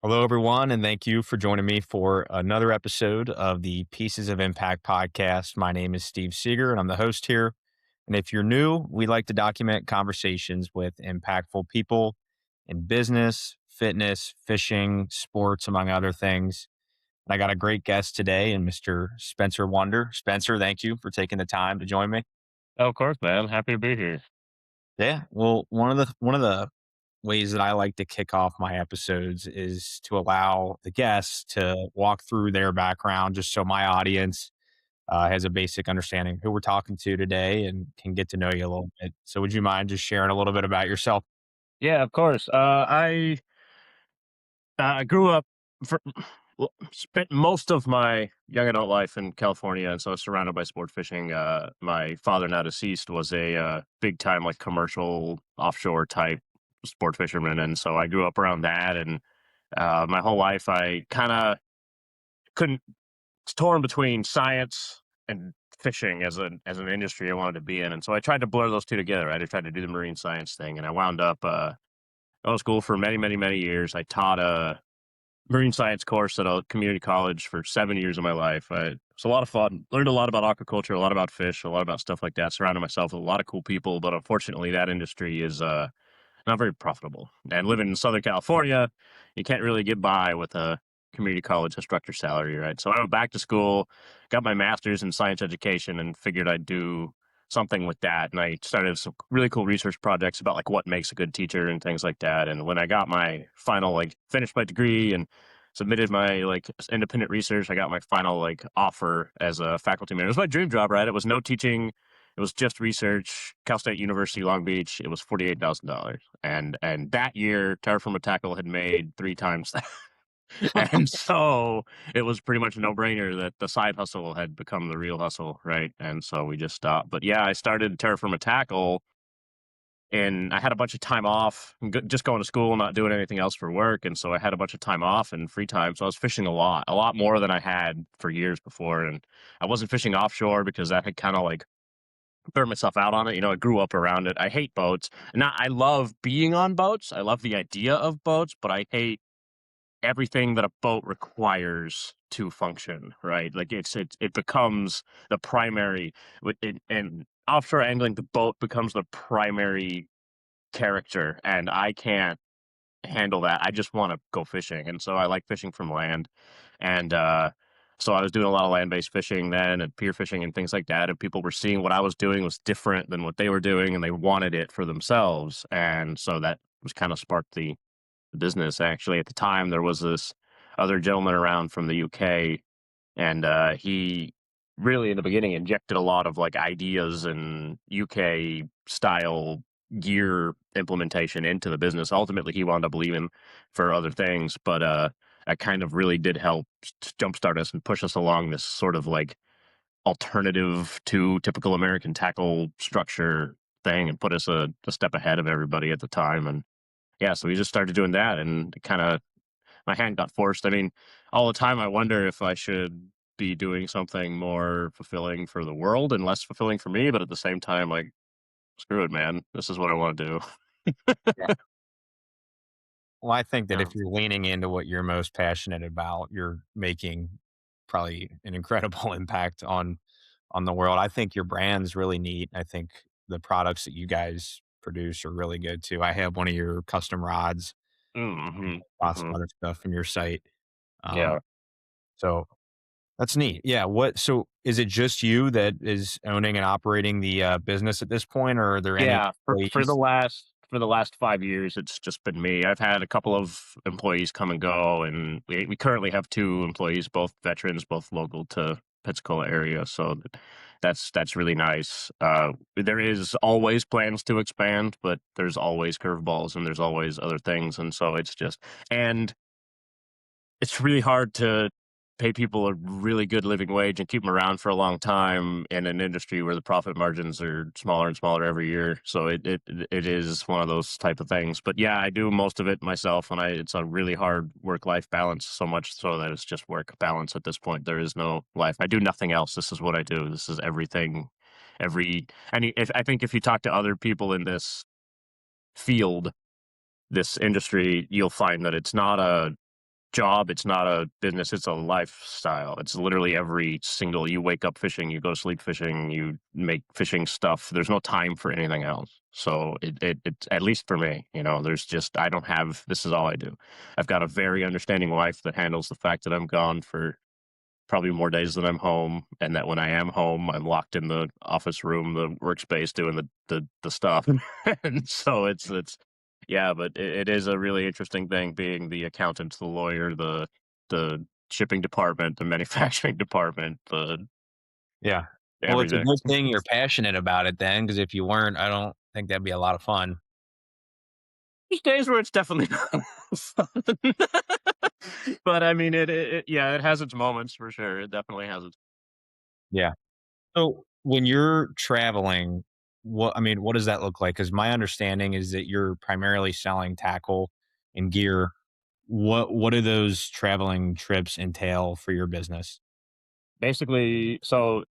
Hello, everyone, and thank you for joining me for another episode of the Pieces of Impact podcast. My name is Steve Seeger, and I'm the host here. And if you're new, we like to document conversations with impactful people in business, fitness, fishing, sports, among other things. And I got a great guest today, and Mr. Spencer Wonder. Spencer, thank you for taking the time to join me. Of course, man. Happy to be here. Yeah, well, one of the ways that I like to kick off my episodes is to allow the guests to walk through their background, just so my audience has a basic understanding of who we're talking to today and can get to know you a little bit. So, would you mind just sharing a little bit about yourself? Yeah, of course. I grew up for well, spent most of my young adult life in California, and so I was surrounded by sport fishing. My father, now deceased, was a big time like commercial offshore type sport fisherman, and so I grew up around that. And my whole life, I kind of couldn't torn between science and fishing as an industry I wanted to be in, and so I tried to blur those two together. Right? I tried to do the marine science thing, and I wound up going to school for many, many, many years. I taught a marine science course at a community college for 7 years of my life. It's a lot of fun. Learned a lot about aquaculture, a lot about fish, a lot about stuff like that. Surrounded myself with a lot of cool people, but unfortunately, that industry is not very profitable. And living in Southern California, you can't really get by with a community college instructor salary, right? So I went back to school, got my master's in science education, and figured I'd do something with that. And I started some really cool research projects about like what makes a good teacher and things like that. And when I got my final, like, finished my degree and submitted my like independent research, I got my final like offer as a faculty member. It was my dream job, right? It was no teaching, it was just research. Cal State University, Long Beach. It was $48,000, and that year, Terra Firma Tackle had made 3 times that, and so it was pretty much a no brainer that the side hustle had become the real hustle, right? And so we just stopped. But yeah, I started Terra Firma Tackle, and I had a bunch of time off, just going to school, not doing anything else for work, and so I had a bunch of time off and free time. So I was fishing a lot more than I had for years before, and I wasn't fishing offshore because that had kind of like burn myself out on it. I grew up around it. I hate boats. Now, I love being on boats. I love the idea of boats, but I hate everything that a boat requires to function, right? Like it becomes the primary in offshore angling, the boat becomes the primary character, and I can't handle that. I just want to go fishing. And so I like fishing from land. And so I was doing a lot of land-based fishing then and pier fishing and things like that. And people were seeing what I was doing was different than what they were doing, and they wanted it for themselves. And so that was kind of sparked the business. Actually, at the time, there was this other gentleman around from the UK, and he really in the beginning injected a lot of like ideas and UK style gear implementation into the business. Ultimately, he wound up leaving for other things, but that kind of really did help jumpstart us and push us along this sort of like alternative to typical American tackle structure thing, and put us a step ahead of everybody at the time. And yeah, so we just started doing that, and kind of my hand got forced. I mean, all the time I wonder if I should be doing something more fulfilling for the world and less fulfilling for me, but at the same time, like, screw it, man. This is what I want to do. Yeah. Well, I think that Yeah. if you're leaning into what you're most passionate about, you're making probably an incredible impact on the world. I think your brand's really neat. I think the products that you guys produce are really good too. I have one of your custom rods, Mm-hmm. lots of Mm-hmm. other stuff from your site. Yeah. Um, so that's neat. Yeah. So is it just you that is owning and operating the business at this point, or are there any Yeah. For the employees? last 5 years, it's just been me. I've had a couple of employees come and go, and we currently have 2 employees, both veterans, both local to Pensacola area. So that's really nice. There is always plans to expand, but there's always curveballs and there's always other things, and so and it's really hard to pay people a really good living wage and keep them around for a long time in an industry where the profit margins are smaller and smaller every year. So it is one of those type of things. But yeah, I do most of it myself, and it's a really hard work life balance. So much so that it's just work balance at this point. There is no life. I do nothing else. This is what I do. This is everything. I think if you talk to other people in this field, this industry, you'll find that it's not a job. It's not a business. It's a lifestyle. It's literally every single. You wake up fishing. You go to sleep fishing. You make fishing stuff. There's no time for anything else. So it's at least for me. There's just I don't have. This is all I do. I've got a very understanding wife that handles the fact that I'm gone for probably more days than I'm home, and that when I am home, I'm locked in the office room, the workspace, doing the stuff. And so it's yeah, but it is a really interesting thing being the accountant, the lawyer, the shipping department, the manufacturing department, the Yeah. Well, it's a everything. good thing you're passionate about it then, because if you weren't, I don't think that'd be a lot of fun. There's days where it's definitely not fun. But I mean, yeah, it has its moments for sure. It definitely has its. Yeah. So when you're traveling, what does that look like? Because my understanding is that you're primarily selling tackle and gear. What do those traveling trips entail for your business? Basically, so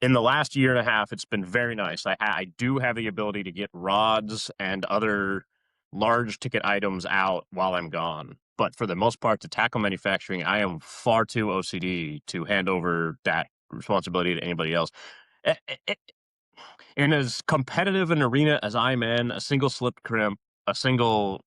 in the last year and a half, it's been very nice. I do have the ability to get rods and other large ticket items out while I'm gone. But for the most part, to tackle manufacturing, I am far too OCD to hand over that responsibility to anybody else. In as competitive an arena as I'm in, a single slip crimp, a single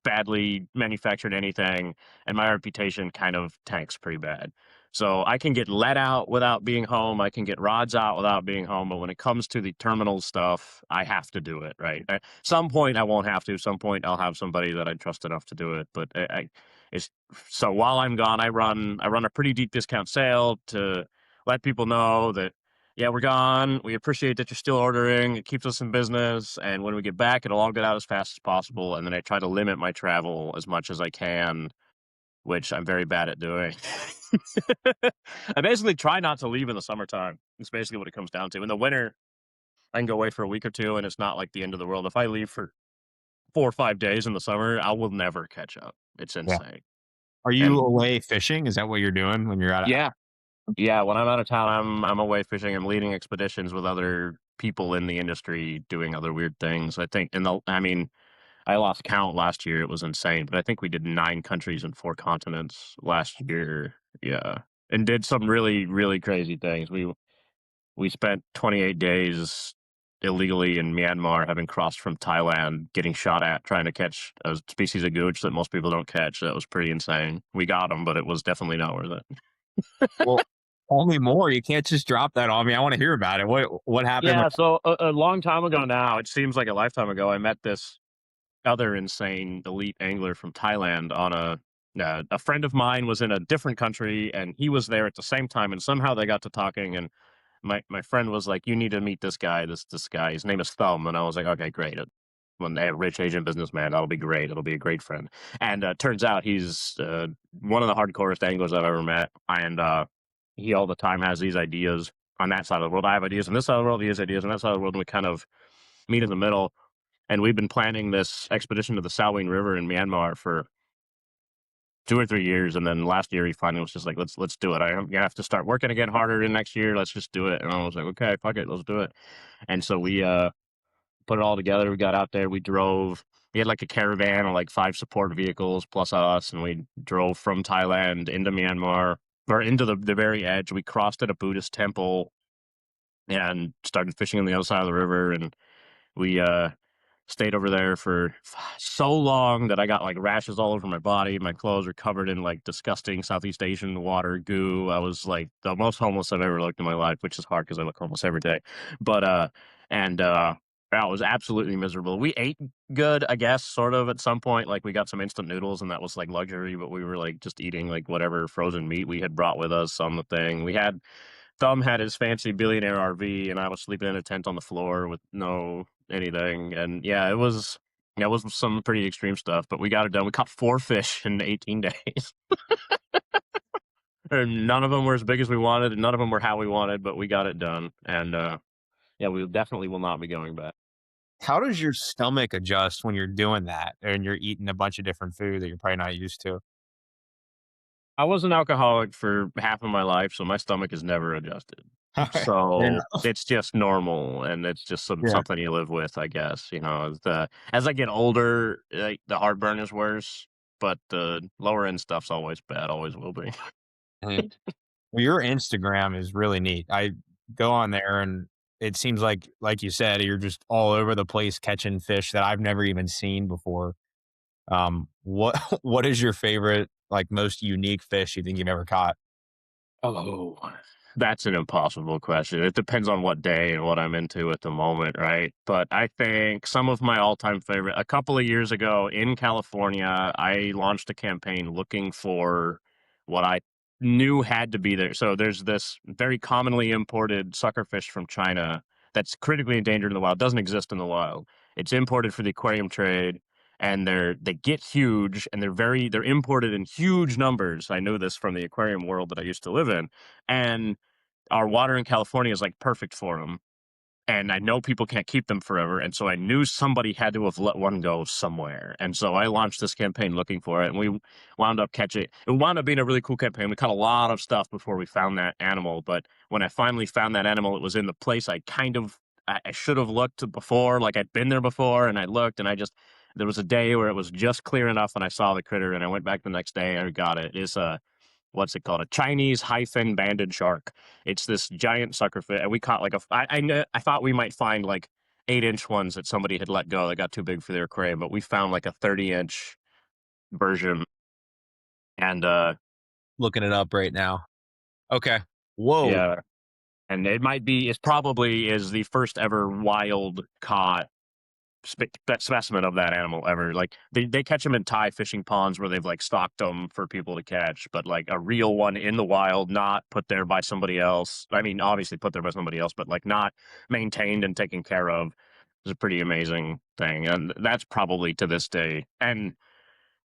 badly manufactured anything, and my reputation kind of tanks pretty bad. So I can get let out without being home. I can get rods out without being home. But when it comes to the terminal stuff, I have to do it. Right. At some point, I won't have to. Some point, I'll have somebody that I trust enough to do it. But it's so while I'm gone, I run a pretty deep discount sale to let people know that yeah, we're gone. We appreciate that you're still ordering. It keeps us in business. And when we get back, it'll all get out as fast as possible. And then I try to limit my travel as much as I can, which I'm very bad at doing. I basically try not to leave in the summertime. It's basically what it comes down to. In the winter, I can go away for a week or two, and it's not like the end of the world. If I leave for 4 or 5 days in the summer, I will never catch up. It's Yeah. insane. Are you And away fishing? Is that what you're doing when you're out? yeah, yeah, when I'm out of town, I'm away fishing. I'm leading expeditions with other people in the industry doing other weird things. I think I mean, I lost count last year. It was insane, but I think we did 9 countries and 4 continents last year. Yeah. And did some really, really crazy things. We spent 28 days illegally in Myanmar, having crossed from Thailand, getting shot at, trying to catch a species of gooch that most people don't catch. That was pretty insane. We got them, but it was definitely not worth it. Well, tell me more. You can't just drop that on me. I want to hear about it. What happened? Yeah, so a long time ago now, it seems like a lifetime ago, I met this other insane elite angler from Thailand on a friend of mine was in a different country and he was there at the same time, and somehow they got to talking, and my friend was like, "You need to meet this guy. This guy. His name is Thumb." And I was like, "Okay, great. When they have rich Asian businessman, that'll be great. It'll be a great friend." And turns out he's one of the hardcorest anglers I've ever met, and he all the time has these ideas on that side of the world. I have ideas on this side of the world. He has ideas on that side of the world, and we kind of meet in the middle. And we've been planning this expedition to the Salween River in Myanmar for 2 or 3 years, and then last year he finally was just like, "Let's do it. I'm gonna have to start working again harder in next year. Let's just do it." And I was like, "Okay, fuck it, let's do it." And so we put it all together. We got out there. We drove. We had like a caravan of like 5 support vehicles plus us, and we drove from Thailand into Myanmar or into the very edge. We crossed at a Buddhist temple and started fishing on the other side of the river, and we stayed over there for so long that I got like rashes all over my body. My clothes were covered in like disgusting Southeast Asian water goo. I was like the most homeless I've ever looked in my life, which is hard because I look homeless every day. But and I was absolutely miserable. We ate good, I guess, sort of at some point. Like we got some instant noodles, and that was like luxury. But we were like just eating like whatever frozen meat we had brought with us on the thing. We had Thumb had his fancy billionaire RV, and I was sleeping in a tent on the floor with no anything. And yeah, it was some pretty extreme stuff, but we got it done. We caught 4 fish in 18 days. And none of them were as big as we wanted, and none of them were how we wanted, but we got it done. And yeah, we definitely will not be going back. How does your stomach adjust when you're doing that and you're eating a bunch of different food that you're probably not used to? I was an alcoholic for half of my life, so my stomach has never adjusted. All right. Fair So enough. it's just normal, and it's just Yeah. something you live with, I guess. As I get older, like, the heartburn is worse. but the lower end stuff's always bad, always will be. Mhm. Well, your Instagram is really neat. I go on there and it seems like you said, you're just all over the place catching fish that I've never even seen before. What what is your favorite, like most unique fish you think you've ever caught? Oh, that's an impossible question. It depends on what day and what I'm into at the moment, right? But I think some of my all-time favorite, a couple of years ago in California, I launched a campaign looking for what I knew had to be there. So there's this very commonly imported suckerfish from China that's critically endangered in the wild, doesn't exist in the wild. It's imported for the aquarium trade and they get huge and they're imported in huge numbers. I know this from the aquarium world that I used to live in, and our water in California is like perfect for them. And I know people can't keep them forever, and so I knew somebody had to have let one go somewhere, and so I launched this campaign looking for it, and we wound up catching it wound up being a really cool campaign. We caught a lot of stuff before we found that animal, but when I finally found that animal, it was in the place I should have looked before, like I'd been there before, and I looked, and I just there was a day where it was just clear enough, and I saw the critter, and I went back the next day, and I got it. It's a what's it called? A Chinese high-fin banded shark. It's this giant suckerfish, and we caught like I thought we might find like 8-inch ones that somebody had let go that got too big for their aquarium, but we found like a 30-inch version, and Looking it up right now. Okay. Whoa. yeah, and it's probably is the first ever wild caught that specimen of that animal ever. Like they catch them in Thai fishing ponds where they've like stocked them for people to catch, but like a real one in the wild, not put there by somebody else. I mean, obviously put there by somebody else, but like not maintained and taken care of is a pretty amazing thing. And that's probably to this day and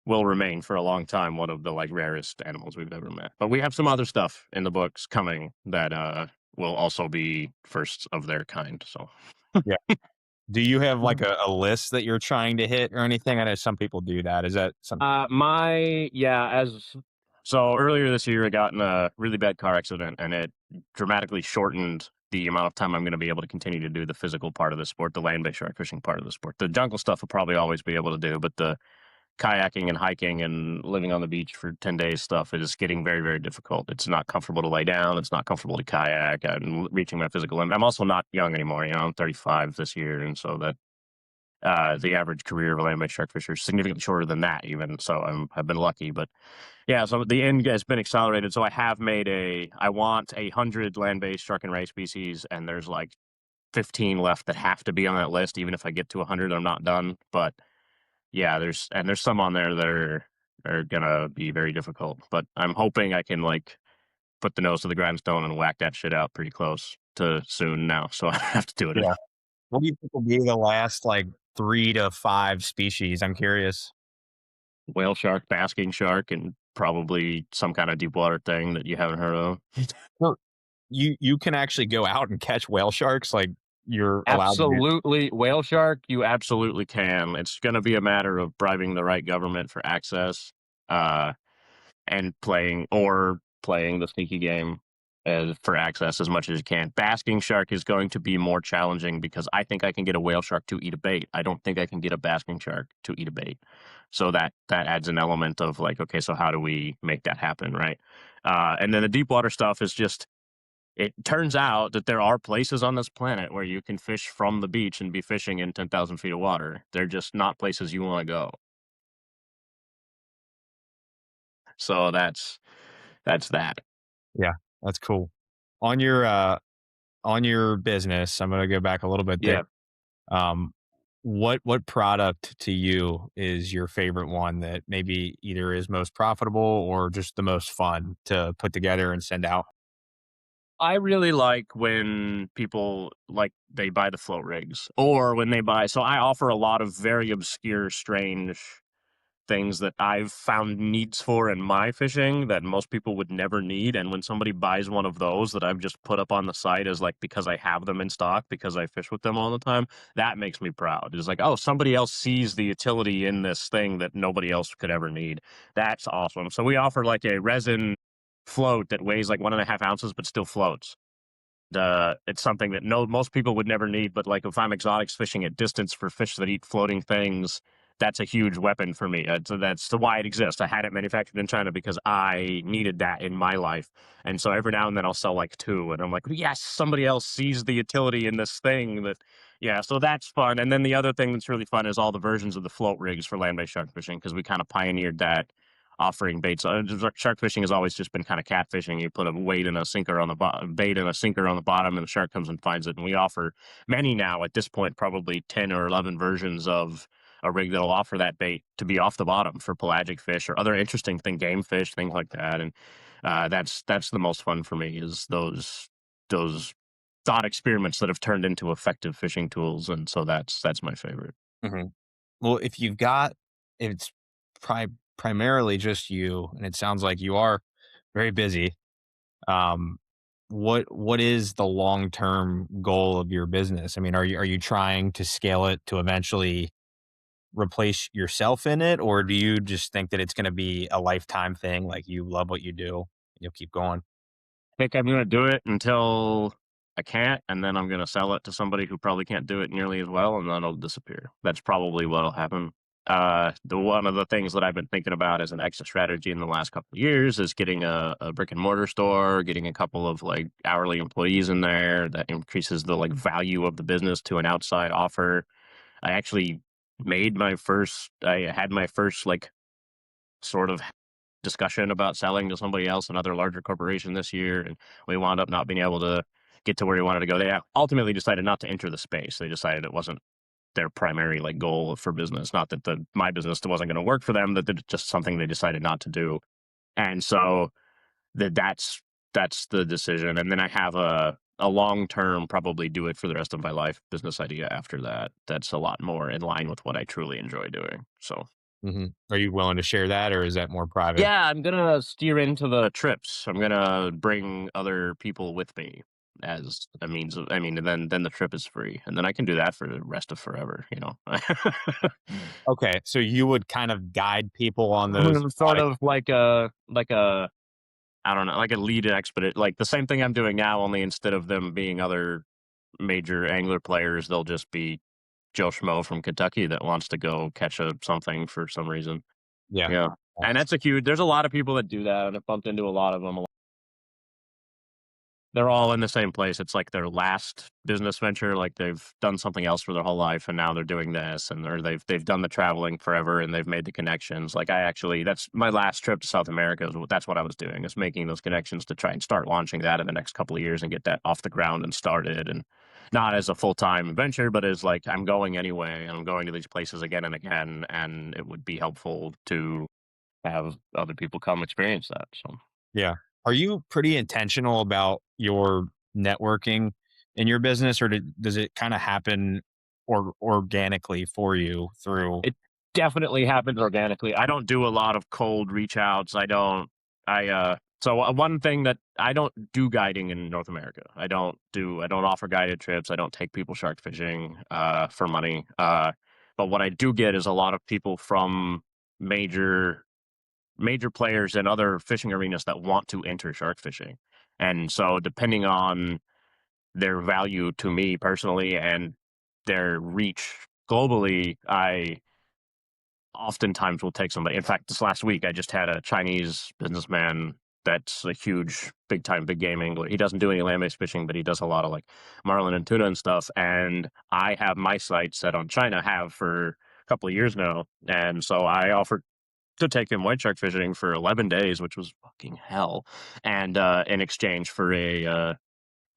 will remain for a long time one of the like rarest animals we've ever met. But we have some other stuff in the books coming that will also be firsts of their kind. So Yeah. Do you have like a list that you're trying to hit or anything? I know some people do that. Is that some my yeah, as so earlier this year, I got in a really bad car accident, and it dramatically shortened the amount of time I'm going to be able to continue to do the physical part of the sport, the land-based shark fishing part of the sport. The jungle stuff will probably always be able to do, but the kayaking and hiking and living on the beach for 10 days stuff is getting very, very difficult. It's not comfortable to lay down. It's not comfortable to kayak. I'm reaching my physical limit. I'm also not young anymore. I'm 35 this year, and so that the average career of a land-based shark fisher is significantly shorter than that, even. So I've been lucky, but yeah. So the end has been accelerated. So I want 100 land-based shark and ray species, and there's like 15 left that have to be on that list. Even if I get to 100, I'm not done. But yeah, there's some on there that are gonna be very difficult. But I'm hoping I can like put the nose to the grindstone and whack that shit out pretty close to soon now. So I have to do it. yeah. What do you think will be the last like 3 to 5 species? I'm curious. Whale shark, basking shark, and probably some kind of deep water thing that you haven't heard of. Well, you can actually go out and catch whale sharks, like, you're allowed to do. Absolutely, whale shark, you absolutely can. It's going to be a matter of bribing the right government for access, uh, and playing the sneaky game for access as much as you can. Basking shark is going to be more challenging because I think I can get a whale shark to eat a bait. I don't think I can get a basking shark to eat a bait. So that adds an element of like, okay, so how do we make that happen, right? And then the deep water stuff is just. It turns out that there are places on this planet where you can fish from the beach and be fishing in 10,000 feet of water. They're just not places you want to go. So that's that. Yeah, that's cool. On your, on your business, I'm gonna go back a little bit there. Yeah. Um, what product to you is your favorite one that maybe either is most profitable or just the most fun to put together and send out? I really like when people like they buy the float rigs or when they buy so I offer a lot of very obscure, strange things that I've found needs for in my fishing that most people would never need. And when somebody buys one of those that I've just put up on the site as like because I have them in stock because I fish with them all the time, that makes me proud. It's like, oh, somebody else sees the utility in this thing that nobody else could ever need. That's awesome. So we offer like a resin float that weighs like 1.5 ounces but still floats. It's something that no most people would never need, but like if I'm exotics fishing at distance for fish that eat floating things, that's a huge weapon for me. So that's the why it exists. I had it manufactured in China because I needed that in my life. And so every now and then I'll sell like two, and I'm like, yes, somebody else sees the utility in this thing that, yeah. So that's fun. And then the other thing that's really fun is all the versions of the float rigs for land-based shark fishing because we kind of pioneered that offering baits. Shark fishing has always just been kind of catfishing. You put a weight in a sinker on the bait in a sinker on the bottom, and the shark comes and finds it. And we offer many now at this point, probably 10 or 11 versions of a rig that'll offer that bait to be off the bottom for pelagic fish or other interesting thing, game fish, things like that. And that's the most fun for me is those thought experiments that have turned into effective fishing tools. And so that's my favorite. Mhm. Well, if it's primarily just you, and it sounds like you are very busy, um, what is the long-term goal of your business? I mean, are you trying to scale it to eventually replace yourself in it, or do you just think that it's gonna be a lifetime thing, like you love what you do, and you'll keep going? Think I'm gonna do it until I can't, and then I'm gonna sell it to somebody who probably can't do it nearly as well, and then it'll disappear. That's probably what'll happen. The one of the things that I've been thinking about as an exit strategy in the last couple of years is getting a brick and mortar store, getting a couple of like hourly employees in there that increases the like value of the business to an outside offer. I actually I had my first like sort of discussion about selling to somebody else, another larger corporation this year, and we wound up not being able to get to where we wanted to go. They ultimately decided not to enter the space. They decided it wasn't their primary like goal for business. Not that the my business wasn't going to work for them, that it's just something they decided not to do. And so that's the decision. And then I have a long term, probably do it for the rest of my life business idea after that. That's a lot more in line with what I truly enjoy doing. So Mhm. Are you willing to share that, or is that more private? yeah, I'm gonna steer into the trips. I'm gonna bring other people with me as a means of. I mean, and then the trip is free, and then I can do that for the rest of forever. You know, Okay, so you would kind of guide people on those sort like of like a I don't know, like a lead expedite, like the same thing I'm doing now. Only instead of them being other major angler players, they'll just be Joe Schmo from Kentucky that wants to go catch something for some reason. yeah. Yeah, and that's a huge. There's a lot of people that do that, and I've bumped into a lot of them. They're all in the same place. It's like their last business venture, like they've done something else for their whole life and now they're doing this and or they've done the traveling forever and they've made the connections. Like I actually that's my last trip to South America that's what I was doing, is making those connections to try and start launching that in the next couple of years and get that off the ground and started, and not as a full-time venture, but as like I'm going anyway and I'm going to these places again and again, and it would be helpful to have other people come experience that. So Yeah. Are you pretty intentional about your networking in your business, or does it kind of happen organically for you through? it definitely happens organically. I don't do a lot of cold reach outs. I don't. One thing that I don't do guiding in North America. I don't offer guided trips. I don't take people shark fishing for money. But what I do get is a lot of people from major major players in other fishing arenas that want to enter shark fishing. And so depending on their value to me personally and their reach globally, I oftentimes will take somebody. In fact, this last week I just had a Chinese businessman that's a huge, big time, big game angler. He doesn't do any land based fishing, but he does a lot of like marlin and tuna and stuff. And I have my sights set on China, have for a couple of years now. And so I offered to take him white shark fishing for 11 days, which was fucking hell. And in exchange for a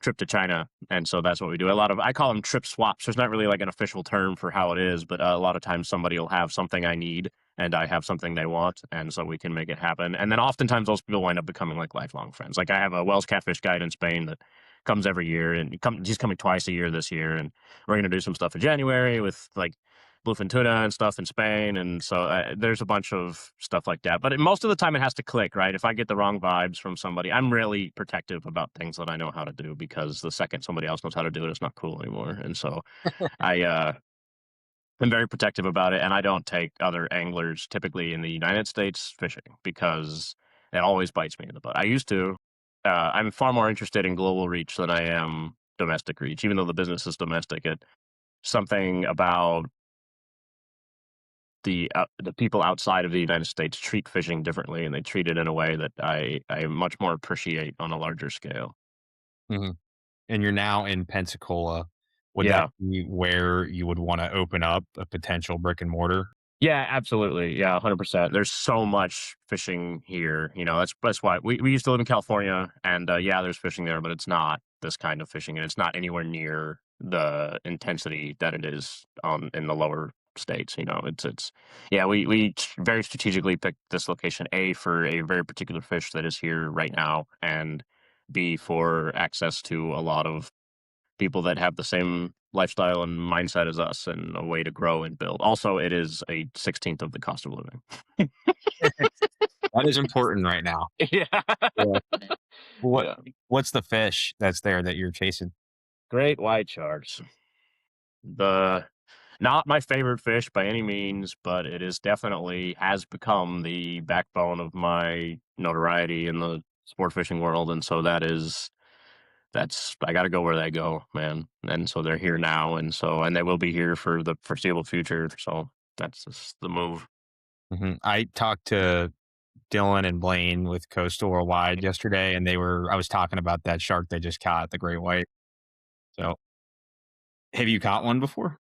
trip to China. And so that's what we do. I call them trip swaps. There's not really like an official term for how it is, but a lot of times somebody will have something I need and I have something they want. And so we can make it happen. And then oftentimes those people wind up becoming like lifelong friends. Like I have a Wells catfish guide in Spain that comes every year, and he's coming twice a year this year. And we're going to do some stuff in January with like bluefin tuna and stuff in Spain. And so there's a bunch of stuff like that. But most of the time it has to click, right? If I get the wrong vibes from somebody, I'm really protective about things that I know how to do, because the second somebody else knows how to do it, it's not cool anymore. And so I am very protective about it. And I don't take other anglers typically in the United States fishing because it always bites me in the butt. I used to. I'm far more interested in global reach than I am domestic reach, even though the business is domestic. Something about the people outside of the United States treat fishing differently, and they treat it in a way that I much more appreciate on a larger scale. Mhm. And you're now in Pensacola. Would that Yeah. be where you would wanna open up a potential brick and mortar? Yeah, absolutely. Yeah, 100%. There's so much fishing here. That's why we used to live in California, and yeah, there's fishing there, but it's not this kind of fishing, and it's not anywhere near the intensity that it is in the lower states. It's yeah, we very strategically picked this location, A, for a very particular fish that is here right now, and B, for access to a lot of people that have the same lifestyle and mindset as us, and a way to grow and build. Also, it is a 16th of the cost of living. That is important right now. Yeah. Yeah. What Yeah. what's the fish that's there that you're chasing? Great white sharks. The Not my favorite fish by any means, but it is definitely has become the backbone of my notoriety in the sport fishing world, and so that's I gotta go where they go, man. And so they're here now, and they will be here for the foreseeable future. So that's just the move. Mhm. I talked to Dylan and Blaine with Coastal Worldwide yesterday, and I was talking about that shark they just caught, the great white. So, have you caught one before?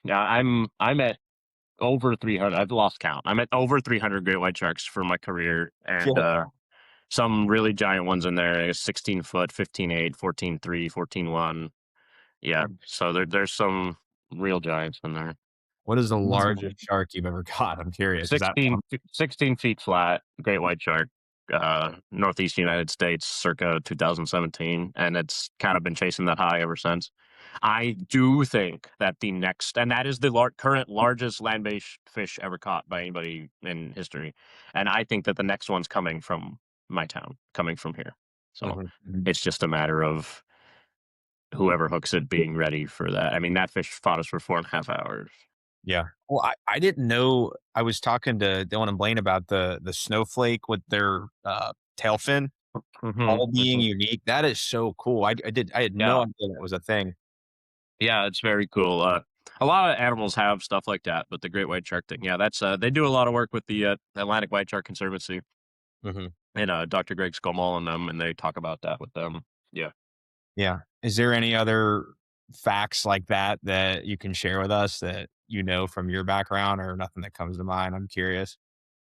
Yeah, I'm at over 300. I've lost count. I'm at over 300 great white sharks for my career, and Yeah. some really giant ones in there. 16 foot, 15.8, 14.3, 14.1. Yeah, so there's some real giants in there. What is the Mhm. largest shark you've ever caught? I'm curious. Is that 16 feet flat, great white shark, northeast United States, circa 2017, and it's kind of been chasing that high ever since. I do think that the next, and that is the current largest land-based fish ever caught by anybody in history, and I think that the next one's coming from my town, coming from here. So Mhm. it's just a matter of whoever hooks it being ready for that. I mean, that fish fought us for 4.5 hours. Yeah. Well, I didn't know. I was talking to Dylan and Blaine about the snowflake with their, tail fin Hmm. all being unique. That is so cool. I had no Yeah. idea that was a thing. Yeah, it's very cool. A lot of animals have stuff like that, but the great white shark thing, yeah, that's they do a lot of work with the Atlantic White Shark Conservancy Mhm. and Dr. Greg Scomal and them, and they talk about that with them. Yeah, Yeah. Is there any other facts like that that you can share with us that you know from your background or nothing that comes to mind? I'm curious.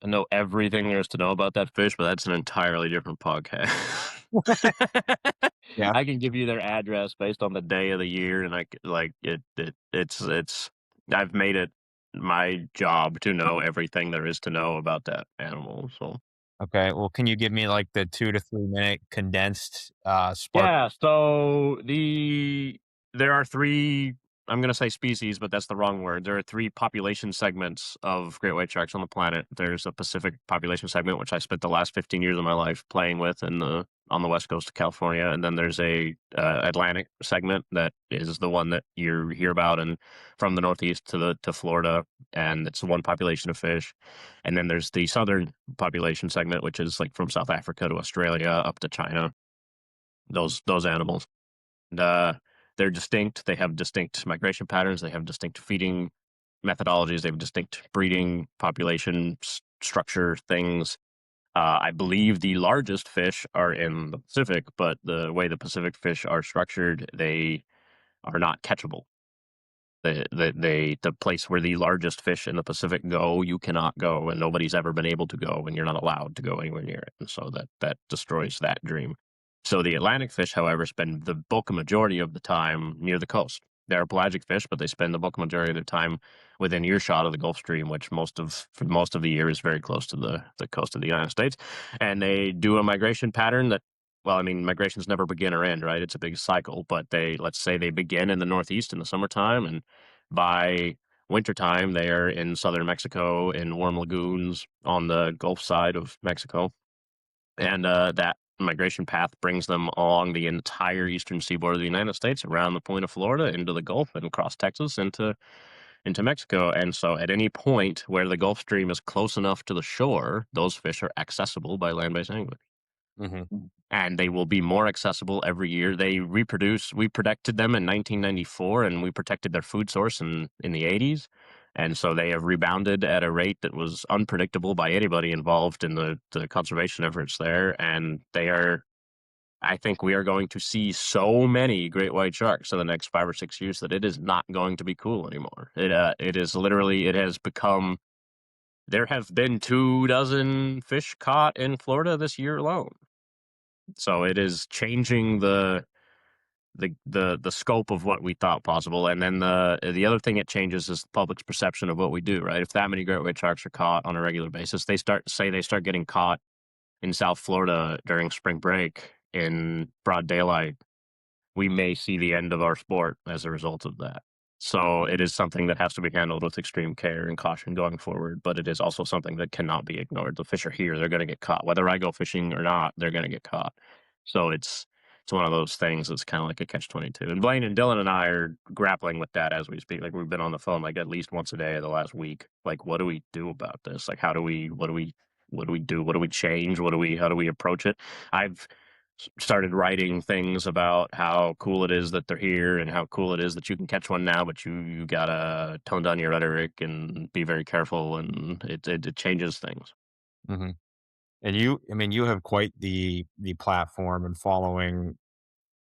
I know everything there is to know about that fish, but that's an entirely different podcast. Yeah. I can give you their address based on the day of the year, and like it's. I've made it my job to know everything there is to know about that animal. So Okay. Well, can you give me like the 2 to 3 minute condensed spark? yeah, so there are 3, I'm gonna say species, but that's the wrong word. There are 3 population segments of great white sharks on the planet. There's a Pacific population segment, which I spent the last 15 years of my life playing with on the west coast of California, and then there's a Atlantic segment that is the one that you hear about, and from the northeast to Florida, and it's one population of fish. And then there's the southern population segment, which is like from South Africa to Australia up to China, those animals. And, they're distinct. They have distinct migration patterns. They have distinct feeding methodologies. They have distinct breeding population structure things. I believe the largest fish are in the Pacific, but the way the Pacific fish are structured, they are not catchable. The place where the largest fish in the Pacific go, you cannot go, and nobody's ever been able to go, and you're not allowed to go anywhere near it, and so that destroys that dream. So the Atlantic fish, however, spend the bulk majority of the time near the coast. They're pelagic fish, but they spend the bulk majority of their time within earshot of the Gulf Stream, which for most of the year is very close to the coast of the United States. And they do a migration pattern that, well, I mean, migrations never begin or end, right? It's a big cycle, but let's say they begin in the Northeast in the summertime, and by wintertime, they are in southern Mexico in warm lagoons on the Gulf side of Mexico. And that migration path brings them along the entire eastern seaboard of the United States, around the point of Florida, into the Gulf, and across Texas into Mexico. And so, at any point where the Gulf Stream is close enough to the shore, those fish are accessible by land-based anglers, Mhm. and they will be more accessible every year. They reproduce. We protected them in 1994, and we protected their food source in the 80s. And so they have rebounded at a rate that was unpredictable by anybody involved in the conservation efforts there. And I think we are going to see so many great white sharks in the next 5 or 6 years that it is not going to be cool anymore. It is literally, it has become, there have been 2 dozen fish caught in Florida this year alone. So it is changing the scope of what we thought possible. And then the other thing it changes is the public's perception of what we do, right? If that many great white sharks are caught on a regular basis, they start getting caught in South Florida during spring break in broad daylight, we may see the end of our sport as a result of that. So it is something that has to be handled with extreme care and caution going forward, but it is also something that cannot be ignored. The fish are here, they're going to get caught. Whether I go fishing or not, they're going to get caught. So it's one of those things that's kind of like a catch-22. And Blaine and Dylan and I are grappling with that as we speak. Like, we've been on the phone like at least once a day the last week. Like, what do we do about this? Like, what do we do? What do we change? How do we approach it? I've started writing things about how cool it is that they're here and how cool it is that you can catch one now, but you gotta tone down your rhetoric and be very careful, and it changes things. Hmm. And I mean, you have quite the platform and following.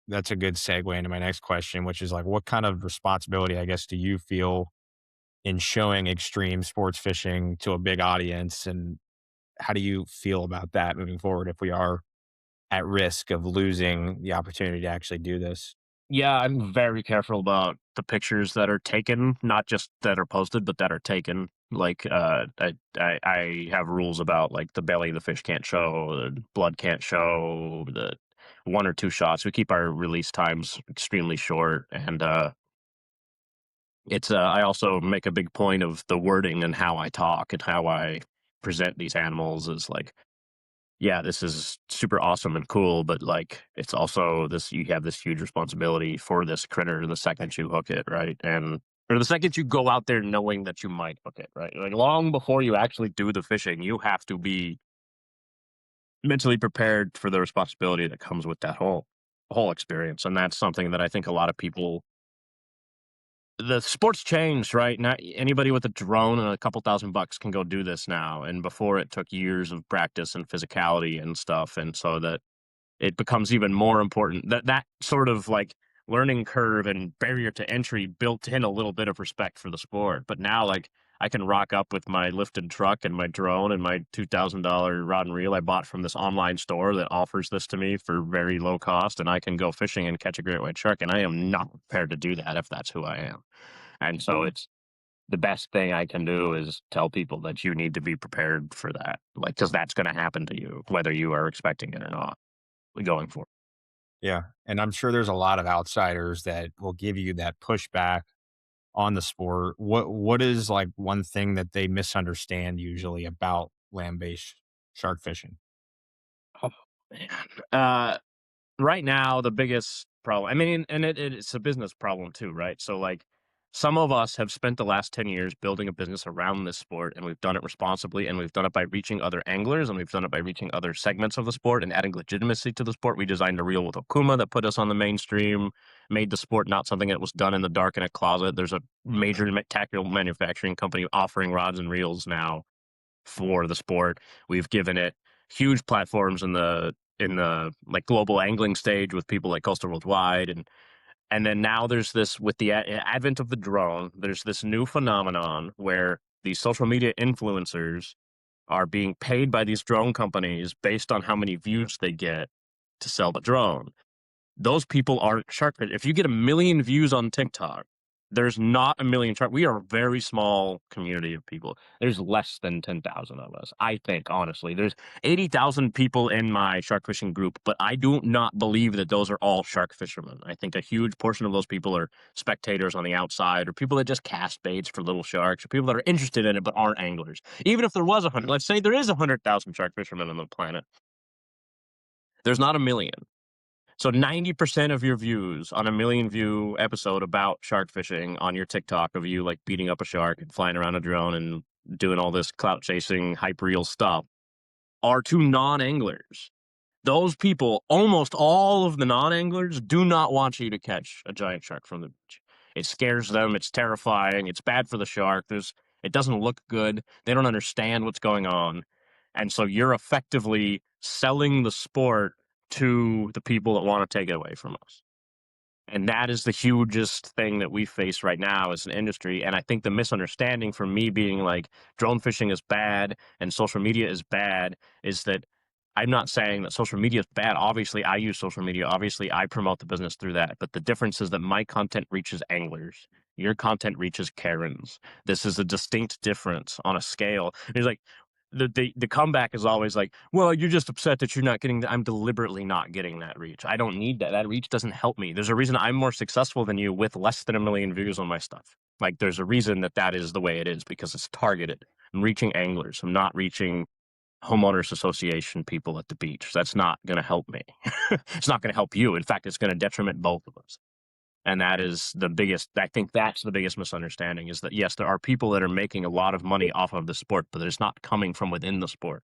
That's a good segue into my next question, which is like, what kind of responsibility, I guess, do you feel in showing extreme sports fishing to a big audience? And how do you feel about that moving forward if we are at risk of losing the opportunity to actually do this? Yeah, I'm very careful about the pictures that are taken, not just that are posted, but that are taken. Like, I have rules about like the belly of the fish can't show, the blood can't show, the 1 or 2 shots. We keep our release times extremely short, and it's I also make a big point of the wording and how I talk and how I present these animals is like, yeah, this is super awesome and cool, but like it's also this, you have this huge responsibility for this critter the second you hook it, right? And or the second you go out there knowing that you might hook it, right? Like, long before you actually do the fishing, you have to be mentally prepared for the responsibility that comes with that whole experience. And that's something that I think a lot of people, the sport's changed, right? Not anybody with a drone and a couple $1,000 can go do this now. And before, it took years of practice and physicality and stuff. And so that it becomes even more important that that sort of like learning curve and barrier to entry built in a little bit of respect for the sport. But now, like, I can rock up with my lifted truck and my drone and my $2,000 rod and reel I bought from this online store that offers this to me for very low cost, and I can go fishing and catch a great white shark. And I am not prepared to do that if that's who I am. And so it's the best thing I can do is tell people that you need to be prepared for that, like, because that's going to happen to you, whether you are expecting it or not, going forward. Yeah. And I'm sure there's a lot of outsiders that will give you that pushback on the sport. What is like one thing that they misunderstand usually about land-based shark fishing? Oh, man. Uh, right now, the biggest problem, I mean, and it's a business problem too, right? So, like, some of us have spent the last 10 years building a business around this sport, and we've done it responsibly, and we've done it by reaching other anglers, and we've done it by reaching other segments of the sport and adding legitimacy to the sport. We designed a reel with Okuma that put us on the mainstream, made the sport not something that was done in the dark in a closet. There's a major tackle manufacturing company offering rods and reels now for the sport. We've given it huge platforms in the like global angling stage with people like Coastal Worldwide, and then now there's this, with the advent of the drone, there's this new phenomenon where these social media influencers are being paid by these drone companies based on how many views they get to sell the drone. Those people aren't shark fit. If you get 1 million views on TikTok, there's not 1 million shark. We are a very small community of people. There's less than 10,000 of us, I think, honestly. There's 80,000 people in my shark fishing group, but I do not believe that those are all shark fishermen. I think a huge portion of those people are spectators on the outside, or people that just cast baits for little sharks, or people that are interested in it but aren't anglers. Even if there was 100, let's say there is 100,000 shark fishermen on the planet, there's not 1 million. So 90% of your views on 1 million view episode about shark fishing on your TikTok of you like beating up a shark and flying around a drone and doing all this clout chasing hype reel stuff are to non-anglers. Those people, almost all of the non-anglers, do not want you to catch a giant shark from the beach. It scares them. It's terrifying. It's bad for the shark. It doesn't look good. They don't understand what's going on. And so you're effectively selling the sport to the people that want to take it away from us. And that is the hugest thing that we face right now as an industry. And I think the misunderstanding for me being like drone fishing is bad and social media is bad is that I'm not saying that social media is bad. Obviously, I use social media. Obviously, I promote the business through that. But the difference is that my content reaches anglers. Your content reaches Karens. This is a distinct difference on a scale. It's like the comeback is always like, well, you're just upset that you're not getting I'm deliberately not getting that reach. I don't need that. That reach doesn't help me. There's a reason I'm more successful than you with less than 1 million views on my stuff. Like there's a reason that is the way it is because it's targeted. I'm reaching anglers. I'm not reaching homeowners association people at the beach. That's not going to help me. It's not going to help you. In fact, it's going to detriment both of us. And that is the biggest, I think that's the biggest misunderstanding is that, yes, there are people that are making a lot of money off of the sport, but it's not coming from within the sport.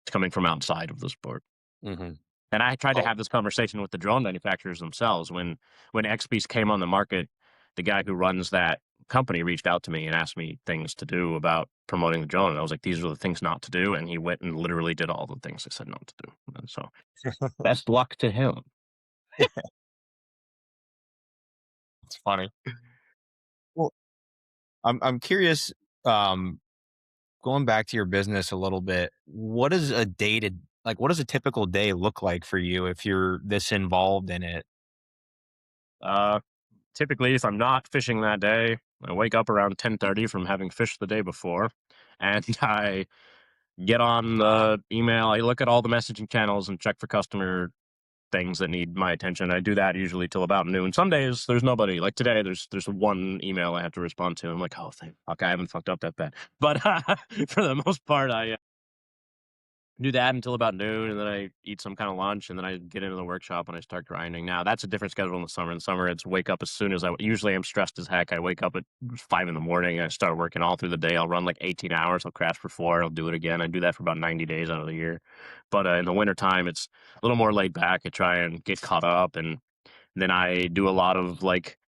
It's coming from outside of the sport. Hmm. And I tried to Oh, have this conversation with the drone manufacturers themselves. When XPs came on the market, the guy who runs that company reached out to me and asked me things to do about promoting the drone. And I was like, these are the things not to do. And he went and literally did all the things I said not to do. And so best luck to him. it's funny. Well, I'm curious. Um, Going back to your business a little bit, what does a day to like? What does a typical day look like for you if you're this involved in it? Uh, Typically, if I'm not fishing that day, I wake up around 10:30 from having fished the day before, and I get on the email. I look at all the messaging channels and check for customer things that need my attention. I do that usually till about noon. Some days there's nobody. Like today, there's one email I have to respond to. I'm like, oh, thank fuck, I haven't fucked up that bad. But for the most part, I do that until about noon, and then I eat some kind of lunch, and then I get into the workshop and I start grinding. Now that's a different schedule in the summer. In the summer, it's wake up as soon as I usually I'm stressed as heck. I wake up at 5 in the morning. I start working all through the day. I'll run like 18 hours. I'll crash for 4. I'll do it again. I do that for about 90 days out of the year. But in the wintertime, it's a little more laid back. I try and get caught up, and then I do a lot of like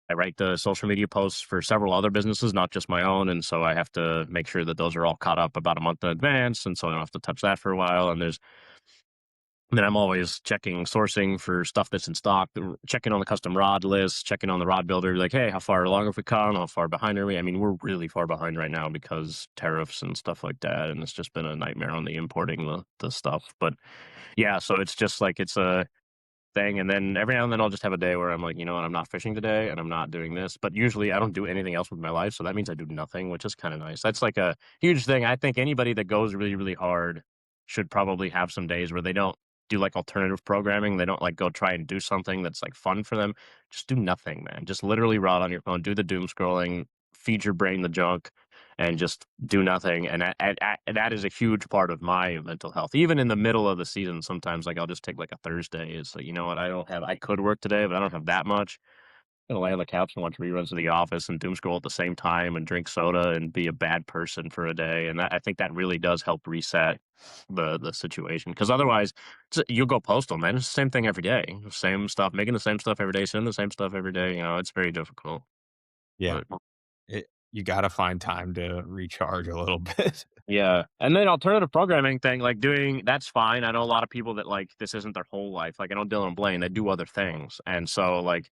I write the social media posts for several other businesses, not just my own. And so I have to make sure that those are all caught up about a month in advance. And so I don't have to touch that for a while. Then I'm always checking sourcing for stuff that's in stock, checking on the custom rod list, checking on the rod builder, like, hey, how far along have we come? How far behind are we? I mean, we're really far behind right now because tariffs and stuff like that. And it's just been a nightmare on the importing the stuff. But yeah, so it's just like it's a thing. And then every now and then I'll just have a day where I'm like, you know what, I'm not fishing today and I'm not doing this. But usually I don't do anything else with my life. So that means I do nothing, which is kind of nice. That's like a huge thing. I think anybody that goes really, really hard should probably have some days where they don't do like alternative programming. They don't like go try and do something that's like fun for them. Just do nothing, man. Just literally rot on your phone, do the doom scrolling, feed your brain the junk, and just do nothing. And that is a huge part of my mental health. Even in the middle of the season, sometimes like I'll just take like a Thursday. It's like, you know what, I could work today, but I don't have that much. I'm gonna lay on the couch and watch reruns of The Office and doom scroll at the same time and drink soda and be a bad person for a day. And I think that really does help reset the situation. Because otherwise, you'll go postal, man. It's the same thing every day. Same stuff, making the same stuff every day, sending the same stuff every day. You know, it's very difficult. Yeah, But you got to find time to recharge a little bit. yeah, and then alternative programming thing, like doing that's fine. I know a lot of people that like this isn't their whole life. Like I know Dylan and Blaine, they do other things, and so like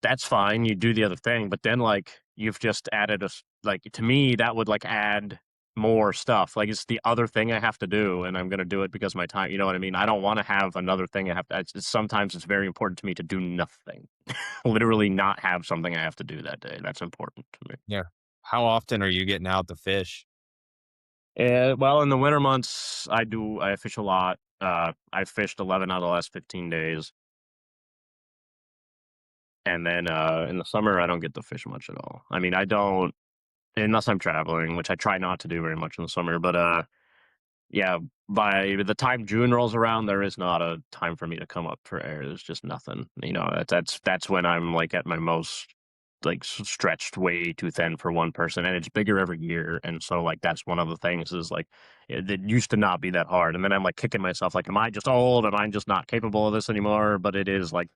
that's fine. You do the other thing, but then like you've just added like to me that would like add more stuff. Like it's the other thing I have to do, and I'm gonna do it because my time. You know what I mean? I don't want to have another thing I have to. Sometimes it's very important to me to do nothing, literally not have something I have to do that day. That's important to me. Yeah. How often are you getting out to fish? Well, in the winter months, I fish a lot. I fished 11 out of the last 15 days, and then in the summer, I don't get to fish much at all. I mean, I don't unless I'm traveling, which I try not to do very much in the summer. But yeah, by the time June rolls around, there is not a time for me to come up for air. There's just nothing. You know, that's when I'm like at my most like stretched way too thin for one person, and it's bigger every year. And so like that's one of the things is like it used to not be that hard, and then I'm like kicking myself like, am I just old? Am I just not capable of this anymore? But it is like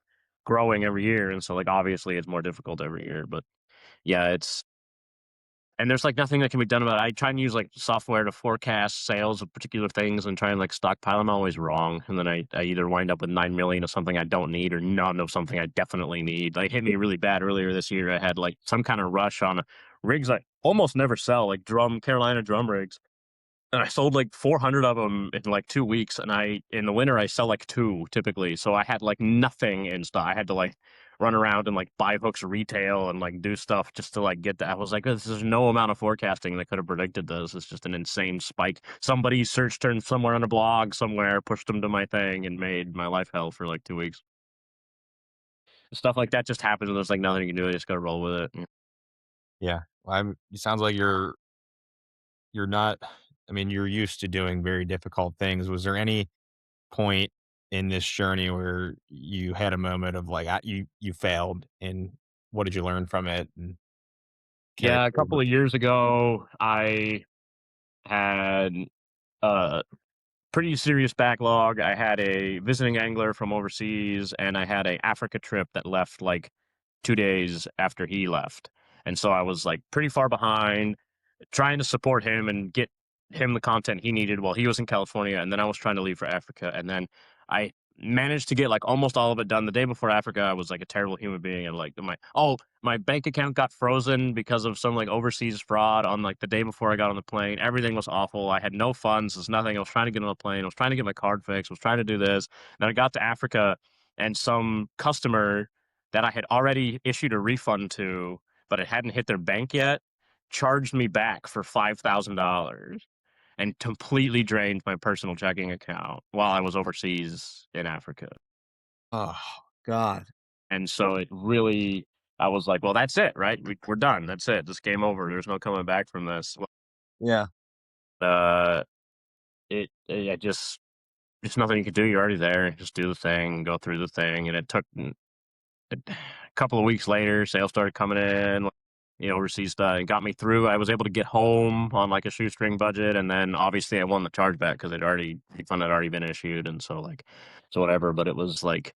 growing every year, and so, like, obviously, it's more difficult every year, but, yeah, it's and there's, like, nothing that can be done about it. I try and use, like, software to forecast sales of particular things and try and, like, stockpile. I'm always wrong, and then I either wind up with 9,000,000 of something I don't need or none of something I definitely need. Like, hit me really bad earlier this year. I had, like, some kinda rush on rigs I almost never sell, like Carolina drum rigs. And I sold like 400 of them in like 2 weeks, and in the winter, I sell like 2 typically, so I had, like, nothing in stock. I had to, like, run around and, like, buy hooks retail and, like, do stuff just to, like, get that. I was like, "This is no amount of forecasting that could have predicted this. It's just an insane spike." Somebody search terms somewhere on a blog somewhere, pushed them to my thing, and made my life hell for, like, 2 weeks. Stuff like that just happens, and there's, like, nothing you can do. You just gotta roll with it. Yeah. It sounds like you're not I mean, you're used to doing very difficult things. Was there any point in this journey where you had a moment of like, you failed, and what did you learn from it and carry Yeah, a over? couple of years ago, I had, uh pretty serious backlog. I had a visiting angler from overseas, and I had a Africa trip that left like 2 days after he left. And so I was like pretty far behind, trying to support him and get him the content he needed while he was in California, and then I was trying to leave for Africa, and then I managed to get like almost all of it done. The day before Africa, I was like a terrible human being, and like my bank account got frozen because of some like overseas fraud on like the day before I got on the plane. Everything was awful. I had no funds. There's nothing. I was trying to get on the plane. I was trying to get my card fixed. I was trying to do this. Then I got to Africa, and some customer that I had already issued a refund to, but it hadn't hit their bank yet, charged me back for $5,000 and completely drained my personal checking account while I was overseas in Africa. Oh, God. And so it really, I was like, well, that's it, right? We're done. That's it. This game over. There's no coming back from this. Yeah. Uh, it just, there's nothing you could do. You're already there. Just do the thing, go through the thing. And it took a couple of weeks later, sales started coming in, overseas stuff, and got me through. I was able to get home on like a shoestring budget, and then obviously I won the chargeback because refund had already been issued, and so whatever. But it was like,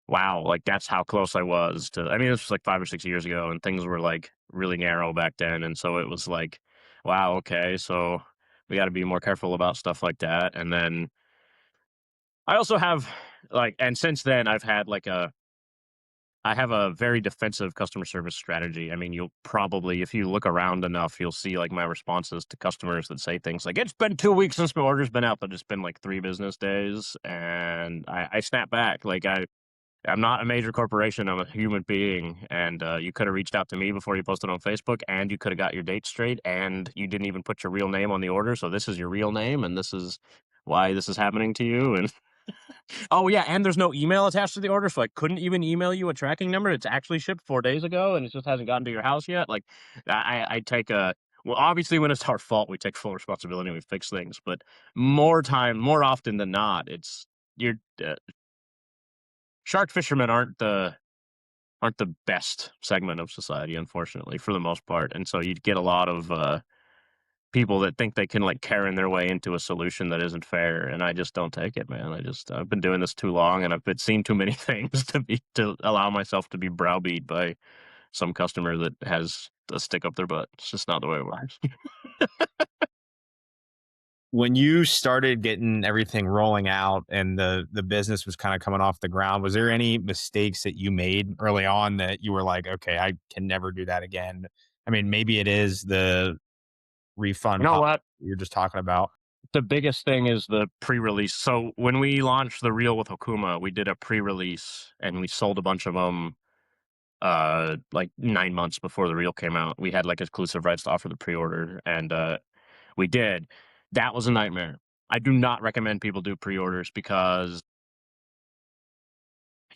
wow, like that's how close I was to. I mean, this was like 5 or 6 years ago, and things were like really narrow back then, and so it was like, wow, okay, so we got to be more careful about stuff like that. And then I also have and since then I've had like I have a very defensive customer service strategy. I mean, you'll probably, if you look around enough, you'll see like my responses to customers that say things like, "It's been 2 weeks since my order's been out," but it's been like 3 business days, and I snap back. I'm not a major corporation. I'm a human being, and you could have reached out to me before you posted on Facebook, and you could have got your date straight, and you didn't even put your real name on the order. So this is your real name, and this is why this is happening to you. And oh, yeah, and there's no email attached to the order, so I couldn't even email you a tracking number. It's actually shipped 4 days ago, and it just hasn't gotten to your house yet. Like, I take a well, obviously, when it's our fault, we take full responsibility and we fix things, but more often than not, it's you're shark fishermen aren't the best segment of society, unfortunately, for the most part, and so you get a lot of, people that think they can like Karen their way into a solution that isn't fair, and I just don't take it, man. I've been doing this too long, and I've been seen too many things to allow myself to be browbeat by some customer that has a stick up their butt. It's just not the way it works. When you started getting everything rolling out and the business was kind of coming off the ground, was there any mistakes that you made early on that you were like, okay, I can never do that again? I mean, maybe it is the You refund know policy what? you're just talking about. The biggest thing is the pre-release. So when we launched the reel with Hokuma, we did a pre-release and we sold a bunch of them like 9 months before the reel came out. We had like exclusive rights to offer the pre-order, and we did. That was a nightmare. I do not recommend people do pre-orders because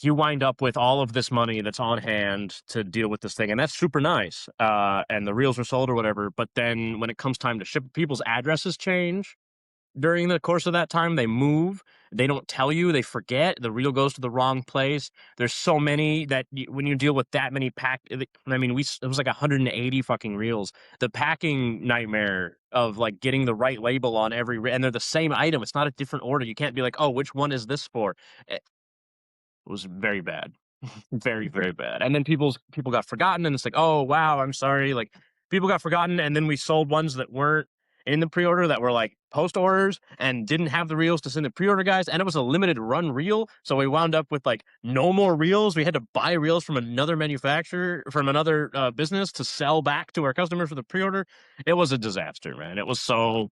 you wind up with all of this money that's on hand to deal with this thing, and that's super nice. And the reels are sold or whatever. But then when it comes time to ship, people's addresses change during the course of that time. They move. They don't tell you. They forget. The reel goes to the wrong place. There's so many that when you deal with that many I mean, it was like 180 fucking reels. The packing nightmare of like getting the right label on and they're the same item. It's not a different order. You can't be like, oh, which one is this for? It was very bad. Very, very bad. And then people got forgotten, and it's like, oh wow, I'm sorry. Like people got forgotten, and then we sold ones that weren't in the pre-order that were like post orders and didn't have the reels to send the pre-order guys, and it was a limited run reel. So we wound up with like no more reels. We had to buy reels from another manufacturer, from another business to sell back to our customers for the pre-order. It was a disaster, man. It was so,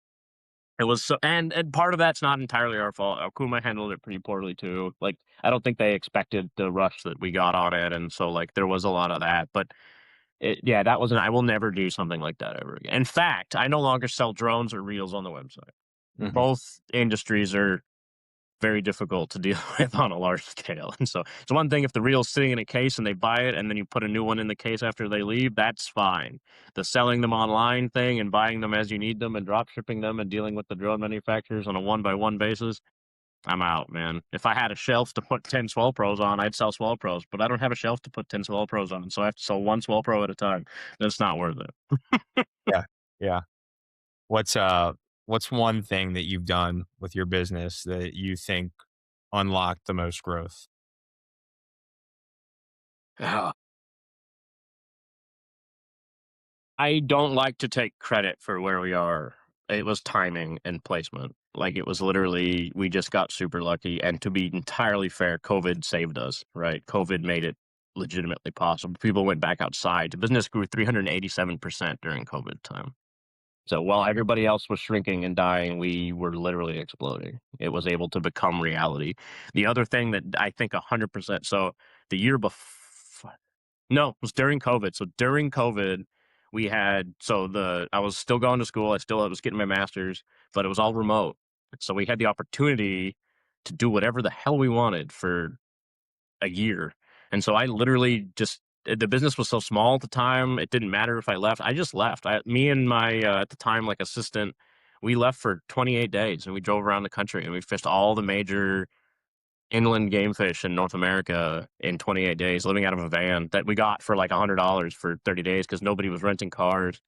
and part of that's not entirely our fault. Okuma handled it pretty poorly too. Like, I don't think they expected the rush that we got on it, and so like there was a lot of that. But yeah, that wasn't. I will never do something like that ever again. In fact, I no longer sell drones or reels on the website. Mhm. Both industries are very difficult to deal with on a large scale. And so it's one thing if the reel's sitting in a case and they buy it and then you put a new one in the case after they leave, that's fine. The selling them online thing and buying them as you need them and drop shipping them and dealing with the drone manufacturers on a one by one basis, I'm out, man. If I had a shelf to put 10 Swell Pros on, I'd sell Swell Pros, but I don't have a shelf to put 10 Swell Pros on, so I have to sell one Swell Pro at a time. That's not worth it. Yeah. Yeah. What's one thing that you've done with your business that you think unlocked the most growth? I don't like to take credit for where we are. It was timing and placement. Like it was literally, we just got super lucky. And to be entirely fair, COVID saved us, right? COVID made it legitimately possible. People went back outside. The business grew 387% during COVID time. So while everybody else was shrinking and dying, we were literally exploding. It was able to become reality. The other thing that I think 100%, so the year before, no, it was during COVID. So during COVID, we had I was still going to school. I was getting my master's, but it was all remote. So we had the opportunity to do whatever the hell we wanted for a year. And so I literally just the business was so small at the time, it didn't matter if I left. I just left. Me and my at the time like assistant, we left for 28 days and we drove around the country and we fished all the major inland game fish in North America in 28 days, living out of a van that we got for like $100 for 30 days because nobody was renting cars.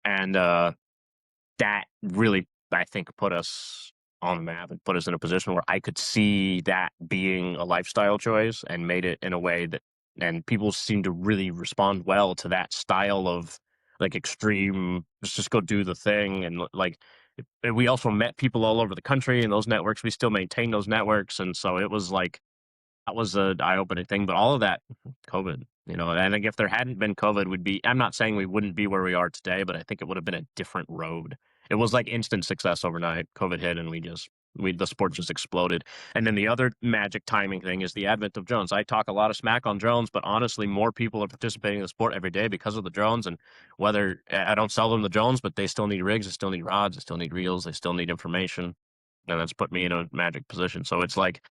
And that really, I think, put us on the map and put us in a position where I could see that being a lifestyle choice and made it in a way that, and people seem to really respond well to that style of like extreme, let's just go do the thing. And like, we also met people all over the country in those networks. We still maintain those networks. And so it was like, that was a eye-opening thing, but all of that, COVID, and I think if there hadn't been COVID, I'm not saying we wouldn't be where we are today, but I think it would have been a different road. It was like instant success overnight. COVID hit and the sport just exploded. And then the other magic timing thing is the advent of drones. I talk a lot of smack on drones, but honestly, more people are participating in the sport every day because of the drones. And whether I don't sell them the drones, but they still need rigs, they still need rods, they still need reels, they still need information. And that's put me in a magic position. So it's like,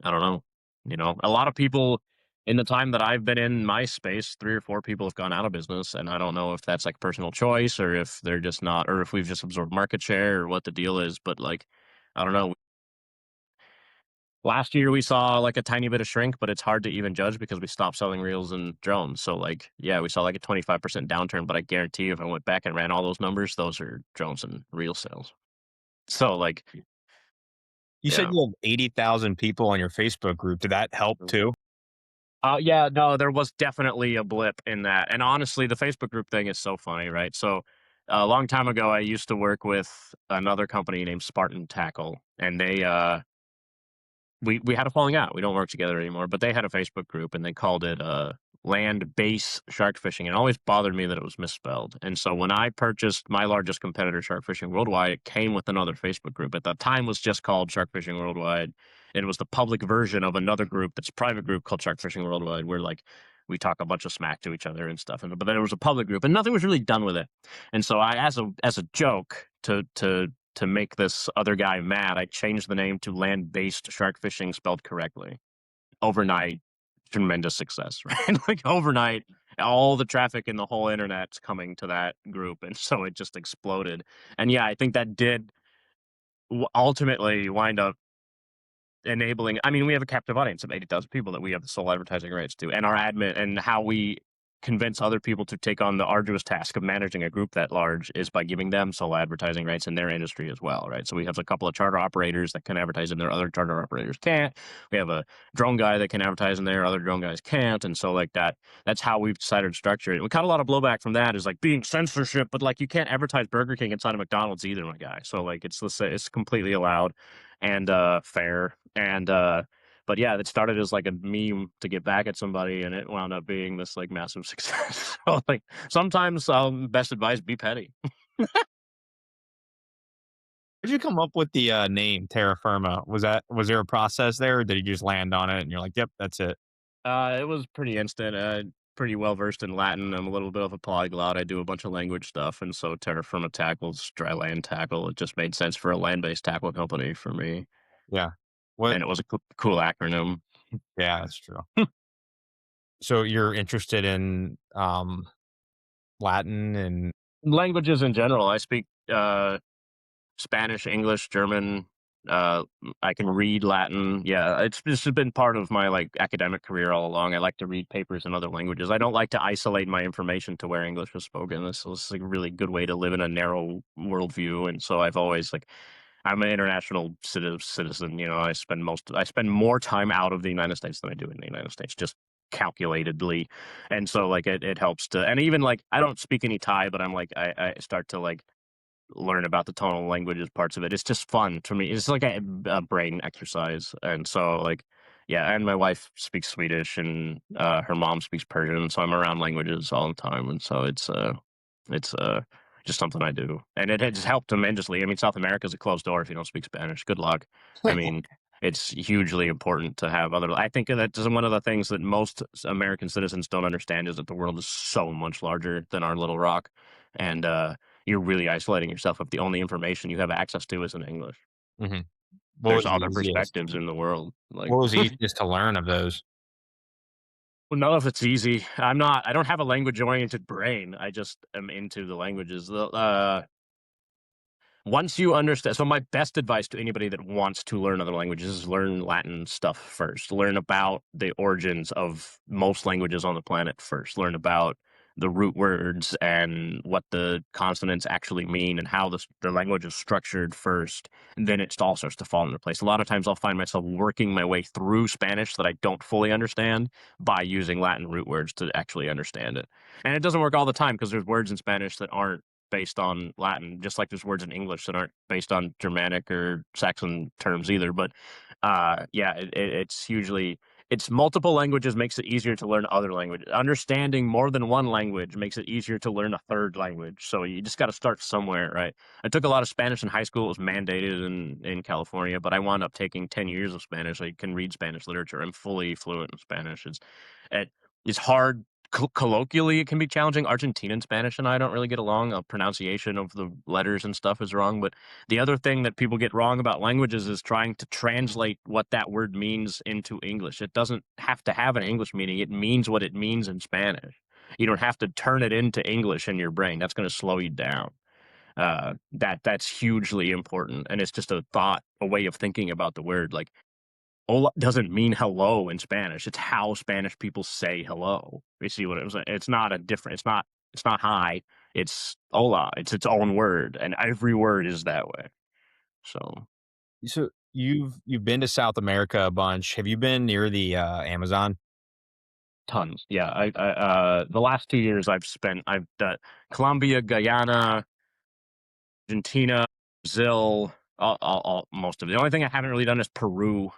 I don't know. A lot of people in the time that I've been in my space, 3 or 4 people have gone out of business, and I don't know if that's like personal choice or if they're just not, or if we've just absorbed market share or what the deal is. But like, I don't know. Last year we saw like a tiny bit of shrink, but it's hard to even judge because we stopped selling reels and drones. So like, yeah, we saw like a 25% downturn, but I guarantee you if I went back and ran all those numbers, those are drones and reel sales. So like, You said yeah. you have 80,000 people on your Facebook group. Did that help too? Yeah, no, there was definitely a blip in that. And honestly, the Facebook group thing is so funny, right? So a long time ago, I used to work with another company named Spartan Tackle, and we had a falling out. We don't work together anymore, but they had a Facebook group and they called it land base shark fishing. It always bothered me that it was misspelled. And so when I purchased my largest competitor, Shark Fishing Worldwide, it came with another Facebook group. At the time was just called Shark Fishing Worldwide. It was the public version of another group that's a private group called Shark Fishing Worldwide, where like we talk a bunch of smack to each other and stuff. But there was a public group and nothing was really done with it. And so I, as a joke to make this other guy mad, I changed the name to Land Based Shark Fishing spelled correctly. Overnight, tremendous success, right? Like overnight, all the traffic in the whole internet's coming to that group. And so it just exploded. And yeah, I think that did ultimately wind up enabling. I mean, we have a captive audience of 80,000 people that we have the sole advertising rights to, and our admin and how we convince other people to take on the arduous task of managing a group that large is by giving them sole advertising rights in their industry as well, right? So we have a couple of charter operators that can advertise in there, other charter operators can't. We have a drone guy that can advertise in there, other drone guys can't, and so like that's how we've decided to structure it. We got a lot of blowback from that is like being censorship, but like you can't advertise Burger King inside of McDonald's either, my guy. So like it's completely allowed and fair and but yeah, it started as like a meme to get back at somebody, and it wound up being this like massive success. So like sometimes best advice: be petty. Did you come up with the name Terra Firma? Was there a process there, or did you just land on it and you're like, "Yep, that's it"? It was pretty instant. Pretty well versed in Latin. I'm a little bit of a polyglot. I do a bunch of language stuff, and so Terra Firma Tackle's dry land tackle. It just made sense for a land based tackle company for me, Yeah. What? and it was a cool acronym. Yeah, that's true. So you're interested in Latin and Languages in general. I speak Spanish, English, German. I can read Latin. Yeah, it's just been part of my like academic career all along. I like to read papers in other languages. I don't like to isolate my information to where English is spoken. This is like a really good way to live in a narrow worldview. And so I've always like I'm an international citizen. You know, I spend more time out of the United States than I do in the United States, just calculatedly. And so like it helps to and even like I don't speak any Thai, but I'm like I start to like learn about the tonal languages parts of it. It's just fun to me. It's like a brain exercise. And so like yeah, and my wife speaks Swedish and her mom speaks Persian, so I'm around languages all the time. And so it's just something I do. And it has helped tremendously. I mean, South America is a closed door if you don't speak Spanish. Good luck. I mean, it's hugely important to have other I think that's one of the things that most American citizens don't understand is that the world is so much larger than our little rock. And you're really isolating yourself if the only information you have access to is in English. Mhm. What There's was the other easiest? perspectives in the world. Like, What was the easiest to learn of those? well, none of it's easy. I don't have a language oriented brain. I just am into the languages. Once you understand, so my best advice to anybody that wants to learn other languages is learn Latin stuff first. Learn about the origins of most languages on the planet first. Learn about the root words and what the consonants actually mean and how the language is structured first. And then it all starts to fall into place. A lot of times I'll find myself working my way through Spanish that I don't fully understand by using Latin root words to actually understand it. And it doesn't work all the time because there's words in Spanish that aren't based on Latin, just like there's words in English that aren't based on Germanic or Saxon terms either. But yeah, it's hugely it's multiple languages makes it easier to learn other languages. Understanding more than one language makes it easier to learn a third language. So you just got to start somewhere, right? I took a lot of Spanish in high school. It was mandated in California, but I wound up taking 10 years of Spanish. I can read Spanish literature. I'm fully fluent in Spanish. It, it's hard colloquially it can be challenging. Argentinian Spanish and I don't really get along. Pronunciation of the letters and stuff is wrong. But the other thing that people get wrong about languages is trying to translate what that word means into English. It doesn't have to have an English meaning. It means what it means in Spanish. You don't have to turn it into English in your brain. That's going to slow you down. That's hugely important, and it's just a thought, a way of thinking about the word. Like Hola doesn't mean hello in Spanish. It's how Spanish people say hello. You see what it was? It's not a different. It's not hi. It's hola. It's its own word, and every word is that way. So So you've been to South America a bunch. Have you been near the Amazon? tons. Yeah. The last 2 years I've done Colombia, Guyana, Argentina, Brazil, all most of it. The only thing I haven't really done is Peru,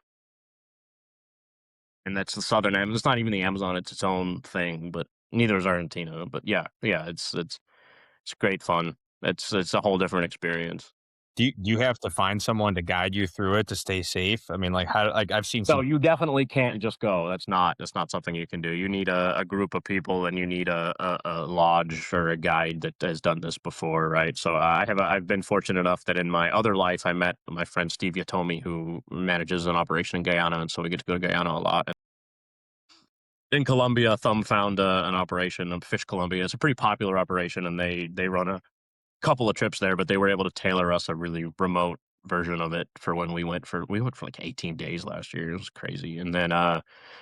and that's the southern Amazon. It's not even the Amazon; it's its own thing. But neither is Argentina. But yeah, it's great fun. It's a whole different experience. Do you have to find someone to guide you through it to stay safe? I mean, like how like I've seen So some. you definitely can't just go. That's not something you can do. You need a group of people, and you need a lodge or a guide that has done this before, right? So I've been fortunate enough that in my other life I met my friend Steve Yatomi, who manages an operation in Guyana, and so we get to go to Guyana a lot. In Colombia, Thumb found an operation of Fish Colombia. It's a pretty popular operation, and they run a couple of trips there, but they were able to tailor us a really remote version of it for when we went for like 18 days last year. It was crazy. And then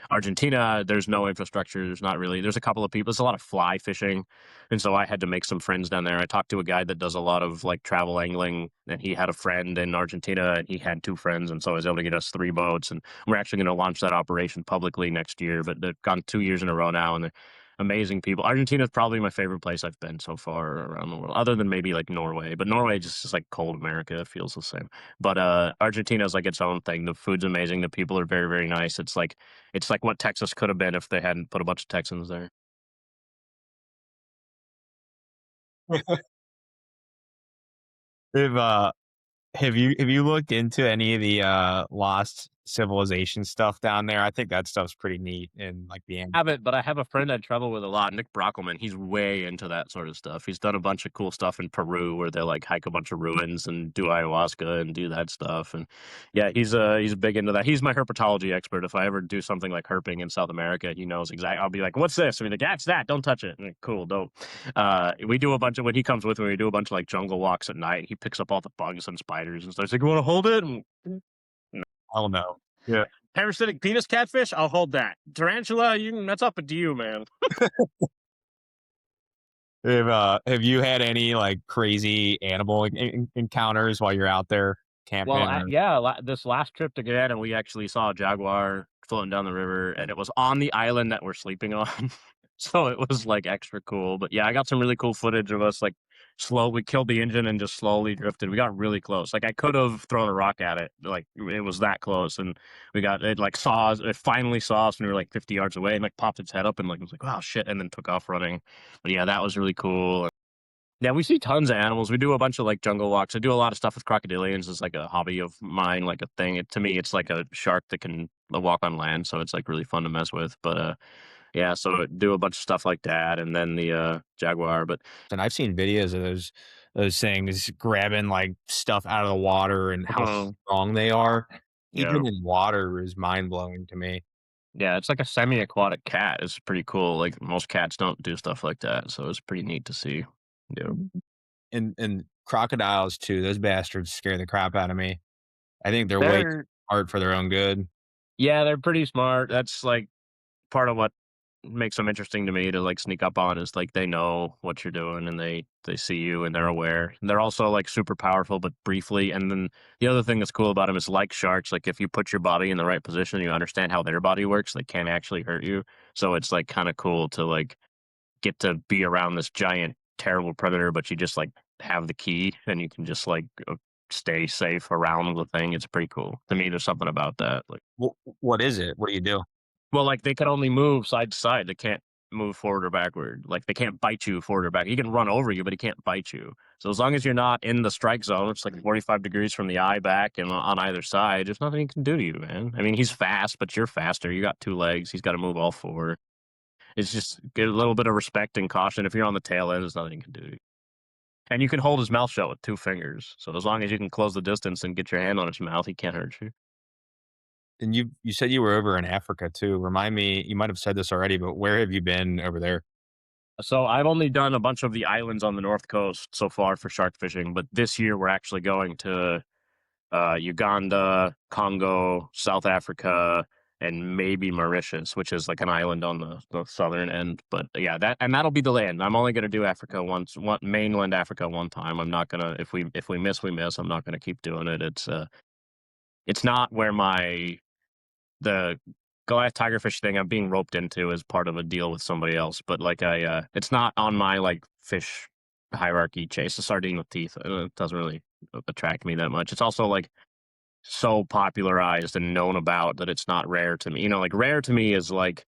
Argentina, there's no infrastructure. There's a couple of people. There's a lot of fly fishing. And so I had to make some friends down there. I talked to a guy that does a lot of like travel angling, and he had a friend in Argentina and he had two friends. And so I was able to get us three boats. And we're actually going to launch that operation publicly next year, but they've gone 2 years in a row now. And they're amazing people. Argentina is probably my favorite place I've been so far around the world, other than maybe like Norway. But Norway just is like cold America. It feels the same. But Argentina is like its own thing. The food's amazing. The people are very, very nice. It's like what Texas could have been if they hadn't put a bunch of Texans there. If, have you looked into any of the, lost civilization stuff down there? I think that stuff's pretty neat in, like, the end. Haven't, but I have a friend I travel with a lot, Nick Brockelman. He's way into that sort of stuff. He's done a bunch of cool stuff in Peru where they like hike a bunch of ruins and do ayahuasca and do that stuff. And yeah, he's big into that. He's my herpetology expert. If I ever do something like herping in South America, he knows exactly. I'll be like, "What's this?" And he's like, "That's that. Don't touch it." And like, cool, don't. We do a bunch of when he comes with me. We do a bunch of like jungle walks at night. He picks up all the bugs and spiders and stuff. He's like, "You want to hold it?" And I don't know. Yeah. parasitic penis catfish, I'll hold that. Tarantula, that's up to you, man. Have you had any, like, crazy animal encounters while you're out there Well, camping or yeah, this last trip to Guyana, we actually saw a jaguar floating down the river, and it was on the island that we're sleeping on. So it was like extra cool. But yeah, I got some really cool footage of us like slow. We killed the engine and just slowly drifted. We got really close. Like I could have thrown a rock at it. Like it was that close, and we got it. Like saw us. It finally saw us when we were like 50 yards away, and like popped its head up and like was like, "Wow, shit!" and then took off running. But yeah, that was really cool. Yeah, we see tons of animals. We do a bunch of like jungle walks. I do a lot of stuff with crocodilians. It's like a hobby of mine, like a thing. To me, it's like a shark that can walk on land, so it's like really fun to mess with. But yeah, so do a bunch of stuff like that, and then the jaguar. But and I've seen videos of those things grabbing, like, stuff out of the water and how strong they are. yeah, Even in water is mind-blowing to me. yeah, it's like a semi-aquatic cat. It's pretty cool. Like most cats don't do stuff like that, so it's pretty neat to see. Yeah, And crocodiles too, those bastards scare the crap out of me. I think they're way too they're smart for their own good. yeah, they're pretty smart. That's like part of what makes them interesting to me to like sneak up on is like they know what you're doing and they see you and they're aware. And they're also like super powerful, but briefly. And then the other thing that's cool about them is like sharks. Like if you put your body in the right position, you understand how their body works. They can't actually hurt you. So it's like kind of cool to like get to be around this giant terrible predator, but you just like have the key and you can just like stay safe around the thing. It's pretty cool to me. There's something about that. Like. What is it? What do you do? Well, like, they can only move side to side, they can't move forward or backward, like, they can't bite you forward or back he can run over you, but he can't bite you. So as long as you're not in the strike zone, it's like 45 degrees from the eye back and on either side, there's nothing he can do to you, man. I mean, he's fast, but you're faster, you got 2 legs, he's gotta move all 4. It's just get a little bit of respect and caution. If you're on the tail end, there's nothing he can do to you. And you can hold his mouth shut with 2 fingers, so as long as you can close the distance and get your hand on his mouth, he can't hurt you. And you said you were over in Africa too. Remind me, you might have said this already, but where have you been over there? So I've only done a bunch of the islands on the North Coast so far for shark fishing, but this year we're actually going to Uganda, Congo, South Africa, and maybe Mauritius, which is like an island on the southern end. But yeah, that'll be the land. I'm only gonna do Africa once, one mainland Africa one time. I'm not gonna if we miss, we miss. I'm not gonna keep doing it. It's not where the Goliath tigerfish thing I'm being roped into as part of a deal with somebody else, but like it's not on my like fish hierarchy. Chase a sardine with teeth. It doesn't really attract me that much. It's also like so popularized and known about that it's not rare to me. Like rare to me is like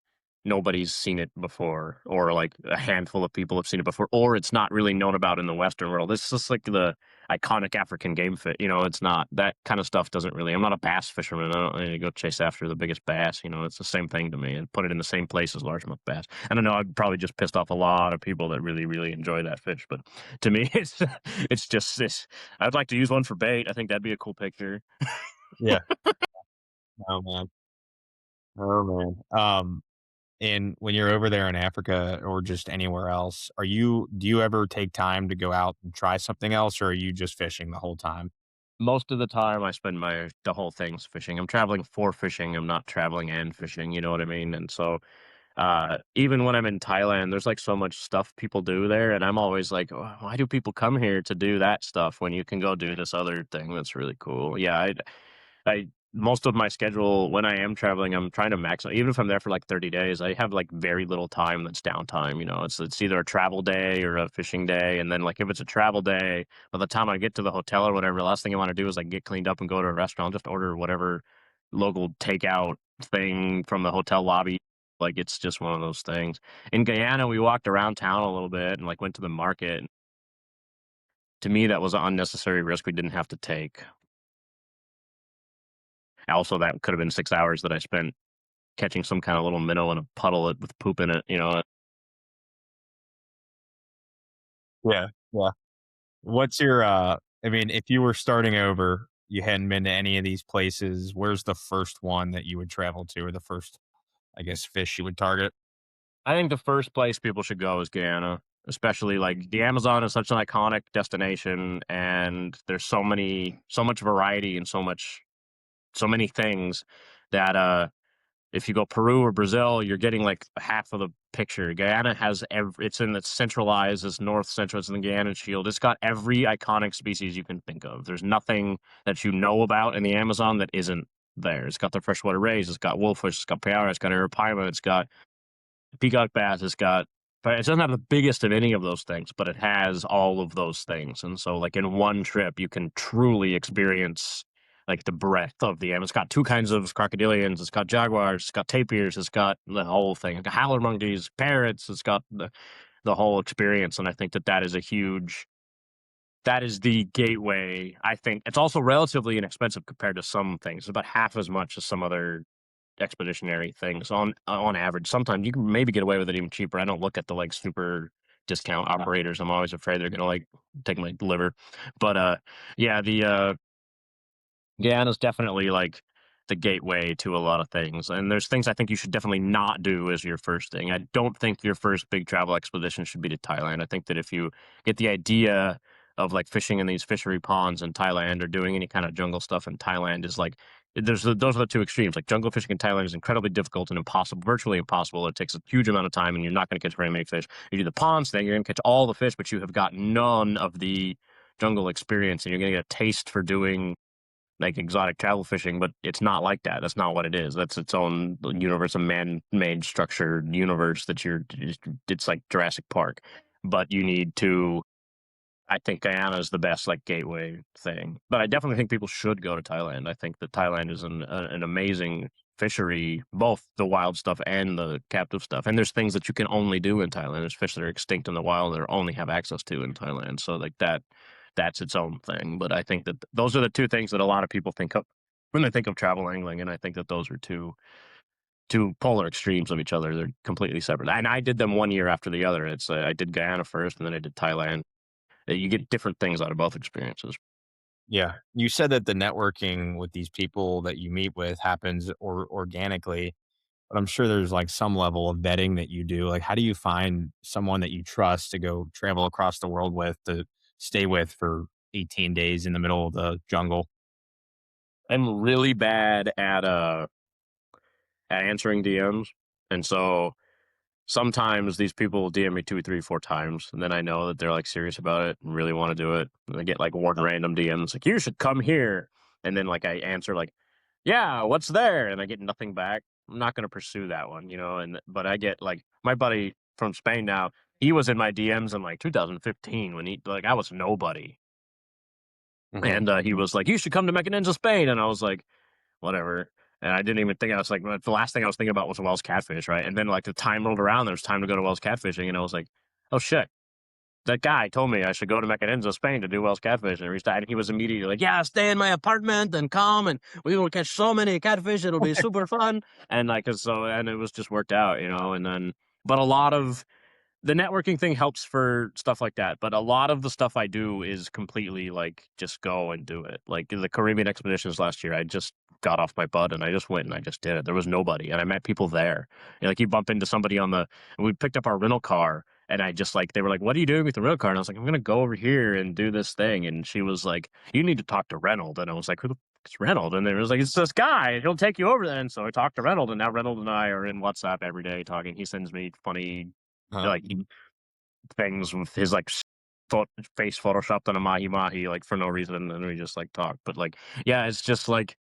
nobody's seen it before, or like a handful of people have seen it before, or it's not really known about in the Western world. It's just like the iconic African game fit. It's not that kind of stuff. Doesn't really. I'm not a bass fisherman. I don't need to go chase after the biggest bass. It's the same thing to me, and put it in the same place as largemouth bass. I don't know. I've probably just pissed off a lot of people that really, really enjoy that fish, but to me, it's just this. I'd like to use one for bait. I think that'd be a cool picture. Yeah. Oh man. Oh man. And when you're over there in Africa or just anywhere else, do you ever take time to go out and try something else, or are you just fishing the whole time? Most of the time, I spend the whole thing's fishing. I'm traveling for fishing. I'm not traveling and fishing. You know what I mean? And so, even when I'm in Thailand, there's like so much stuff people do there, and I'm always like, "Oh, why do people come here to do that stuff when you can go do this other thing that's really cool?" Yeah, I most of my schedule when I am traveling, I'm trying to max even if I'm there for like 30 days, I have like very little time that's downtime. It's either a travel day or a fishing day. And then like if it's a travel day, by the time I get to the hotel or whatever, the last thing I want to do is like get cleaned up and go to a restaurant, just order whatever local takeout thing from the hotel lobby. Like it's just one of those things. In Guyana, we walked around town a little bit and like went to the market. To me, that was an unnecessary risk we didn't have to take. Also, that could have been 6 hours that I spent catching some kind of little minnow in a puddle with poop in it. Yeah. Yeah. What's your I mean, if you were starting over, you hadn't been to any of these places, where's the first one that you would travel to or the first, I guess, fish you would target? I think the first place people should go is Guyana, especially like the Amazon is such an iconic destination, and there's so much variety and so many things that if you go Peru or Brazil, you're getting like half of the picture. Guyana has it's centralized, it's north central, it's in the Guyana Shield. It's got every iconic species you can think of. There's nothing that you know about in the Amazon that isn't there. It's got the freshwater rays, it's got wolffish, it's got payara, it's got arapaima, it's got peacock bass, but it doesn't have the biggest of any of those things, but it has all of those things. And so like in one trip, you can truly experience like the breadth of the Amazon. It's got two kinds of crocodilians, it's got jaguars, it's got tapirs, it's got the whole thing. It's got howler monkeys, parrots, it's got the whole experience. And I think that that is the gateway. I think it's also relatively inexpensive compared to some things. It's about half as much as some other expeditionary things on average. Sometimes you can maybe get away with it even cheaper. I don't look at the like super discount operators. I'm always afraid they're gonna like take my liver. But yeah, the Guyana's definitely like the gateway to a lot of things. And there's things I think you should definitely not do as your first thing. I don't think your first big travel expedition should be to Thailand. I think that if you get the idea of like fishing in these fishery ponds in Thailand or doing any kind of jungle stuff in Thailand is like those are the two extremes. Like jungle fishing in Thailand is incredibly difficult and impossible, virtually impossible. It takes a huge amount of time, and you're not going to catch very many fish. You do the ponds thing, you're going to catch all the fish, but you have got none of the jungle experience, and you're going to get a taste for doing like exotic travel fishing, but it's not like that. That's not what it is. That's its own universe, a man-made structured universe that it's like Jurassic Park. But you need to I think Guyana is the best like gateway thing. But I definitely think people should go to Thailand. I think that Thailand is an amazing fishery, both the wild stuff and the captive stuff. And there's things that you can only do in Thailand. There's fish that are extinct in the wild that only have access to in Thailand. So like that's its own thing. But I think that those are the two things that a lot of people think of when they think of travel angling, and I think that those are two polar extremes of each other. They're completely separate. And I did them one year after the other. It's I did Guyana first, and then I did Thailand. You get different things out of both experiences. Yeah. You said that the networking with these people that you meet with happens organically, but I'm sure there's like some level of vetting that you do. Like, how do you find someone that you trust to go travel across the world with to stay with for 18 days in the middle of the jungle? I'm really bad at answering DMs, and so sometimes these people will DM me 2, 3, 4 times, and then I know that they're like serious about it and really want to do it. And I get like one random DMs like, "You should come here," and then like I answer like, "Yeah, what's there?" and I get nothing back. I'm not going to pursue that one. And but I get like my buddy from Spain now. He was in my DMs in like 2015 when he like I was nobody, Hmm. and he was like, "You should come to Mecanenza, Spain," and I was like, whatever. And I didn't even think I was like the last thing I was thinking about was Wells catfish, right? And then like the time rolled around, there was time to go to Wells catfishing, and I was like, oh shit. That guy told me I should go to Mecanenza, Spain to do Wells catfish, and he was immediately like, "Yeah, stay in my apartment and come, and we will catch so many catfish. It'll be super fun." And like and it was just worked out. And then, but a lot of the networking thing helps for stuff like that, but a lot of the stuff I do is completely like just go and do it. Like the Caribbean expeditions last year, I just got off my butt and I just went and I just did it. There was nobody, and I met people there. Like you bump into somebody we picked up our rental car, And I just like, they were like, "What are you doing with the rental car?" And I was like, "I'm going to go over here and do this thing." And she was like, "You need to talk to Reynold." And I was like, "Who the fuck is Reynold?" And they was like, "It's this guy. He'll take you over there." And so I talked to Reynold, and now Reynold and I are in WhatsApp every day talking. He sends me funny, Huh. like, things with his like face photoshopped on a mahi mahi, like for no reason, and then we just like talk. But like, yeah, it's just like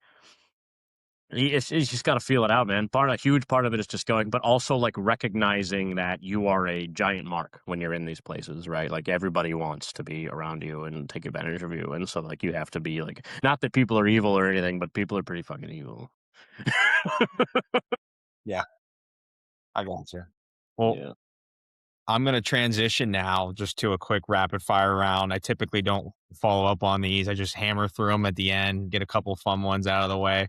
it's just got to feel it out, man. A huge part of it is just going, but also like recognizing that you are a giant mark when you're in these places, right? Like everybody wants to be around you and take advantage of you, and so like you have to be like, not that people are evil or anything, but people are pretty fucking evil. Yeah, I got you. Well, Yeah. I'm going to transition now just to a quick rapid fire round. I typically don't follow up on these. I just hammer through them at the end, get a couple fun ones out of the way.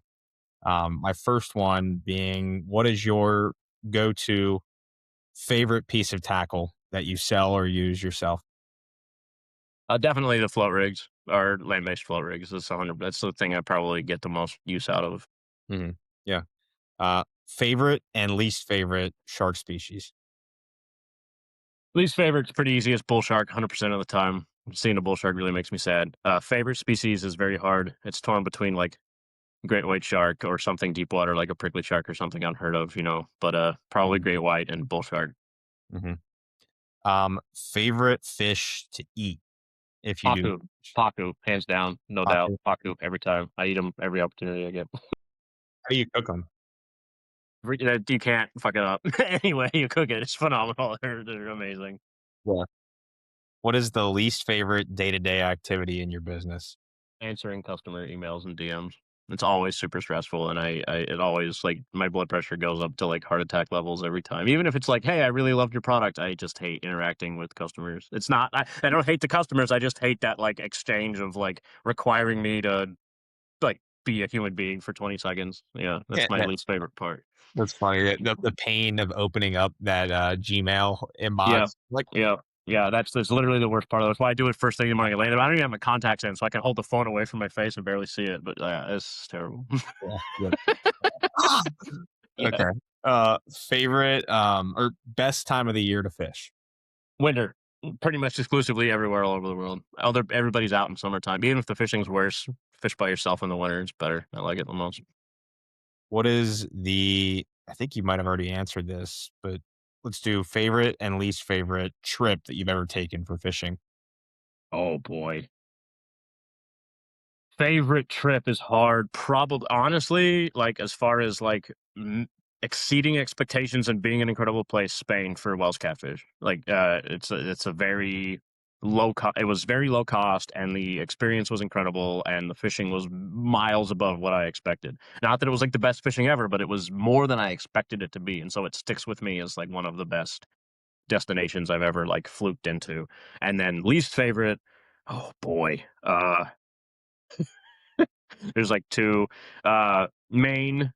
My first one being, what is your go to favorite piece of tackle that you sell or use yourself? Definitely the float rigs or land-based float rigs. That's 100. That's the thing I probably get the most use out of. Hmm. Yeah. Favorite and least favorite shark species? Least favorite's pretty easy. It's bull shark, 100% of the time. Seeing a bull shark really makes me sad. Favorite species is very hard. It's torn between like great white shark or something deep water like a prickly shark or something unheard of, But probably Mhm. great white and bull shark. Mhm. Favorite fish to eat if you do. Paku, paku, hands down, no doubt. How Paku every time. I eat them every opportunity I get. do you cook them? You can't fuck it up. Anyway, you cook it. It's phenomenal. They're amazing. Yeah. What is the least favorite day to day activity in your business? Answering customer emails and DMs. It's always super stressful, and it always like my blood pressure goes up to like heart attack levels every time. Even if it's like, hey, I really loved your product, I just hate interacting with customers. It's not, I don't hate the customers, I just hate that like exchange of like requiring me to like be a human being for 20 seconds. Yeah, Yeah, that's my least favorite part. that's funny. The pain of opening up that Gmail Yeah, inbox. Like, yeah, yeah. That's literally the worst part of it. That's why I do it first thing in the morning. Later, I don't even have my contacts in, so I can hold the phone away from my face and barely see it. But it's terrible. yeah, yeah. Yeah. Okay. Favorite or best time of the year to fish? Winter, pretty much exclusively everywhere all over the world. Everybody's out in summertime. Even if the fishing's worse, fish by yourself in the winter, it's better. I like it the most. What is the I think you might have already answered this, but let's do favorite and least favorite trip that you've ever taken for fishing. Oh boy. Favorite trip is hard. Probably, honestly, like as far as like exceeding expectations and being an incredible place, Spain for Welsh catfish. Like, it's a very low cost. It was very low cost, and the experience was incredible, and the fishing was miles above what I expected. Not that it was like the best fishing ever, but it was more than I expected it to be, and so it sticks with me as like one of the best destinations I've ever like fluked into. And then least favorite, oh boy, there's like two. Maine,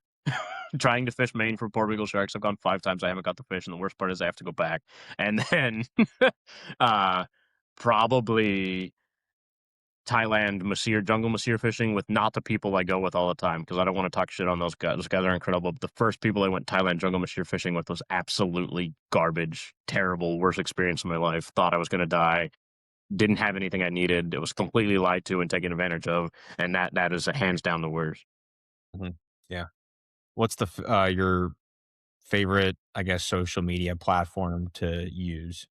trying to fish Maine for porbeagle sharks. I've gone 5 times. I haven't got the fish, and the worst part is I have to go back. And then, uh, probably Thailand jungle Masir fishing with not the people I go with all the time because I don't want to talk shit on those guys. Those guys are incredible. But the first people I went Thailand jungle Masir fishing with was absolutely garbage, terrible, worst experience of my life. Thought I was going to die. Didn't have anything I needed. It was completely lied to and taken advantage of, and that is a hands down the worst. Mhm. Yeah. What's your favorite, I guess, social media platform to use?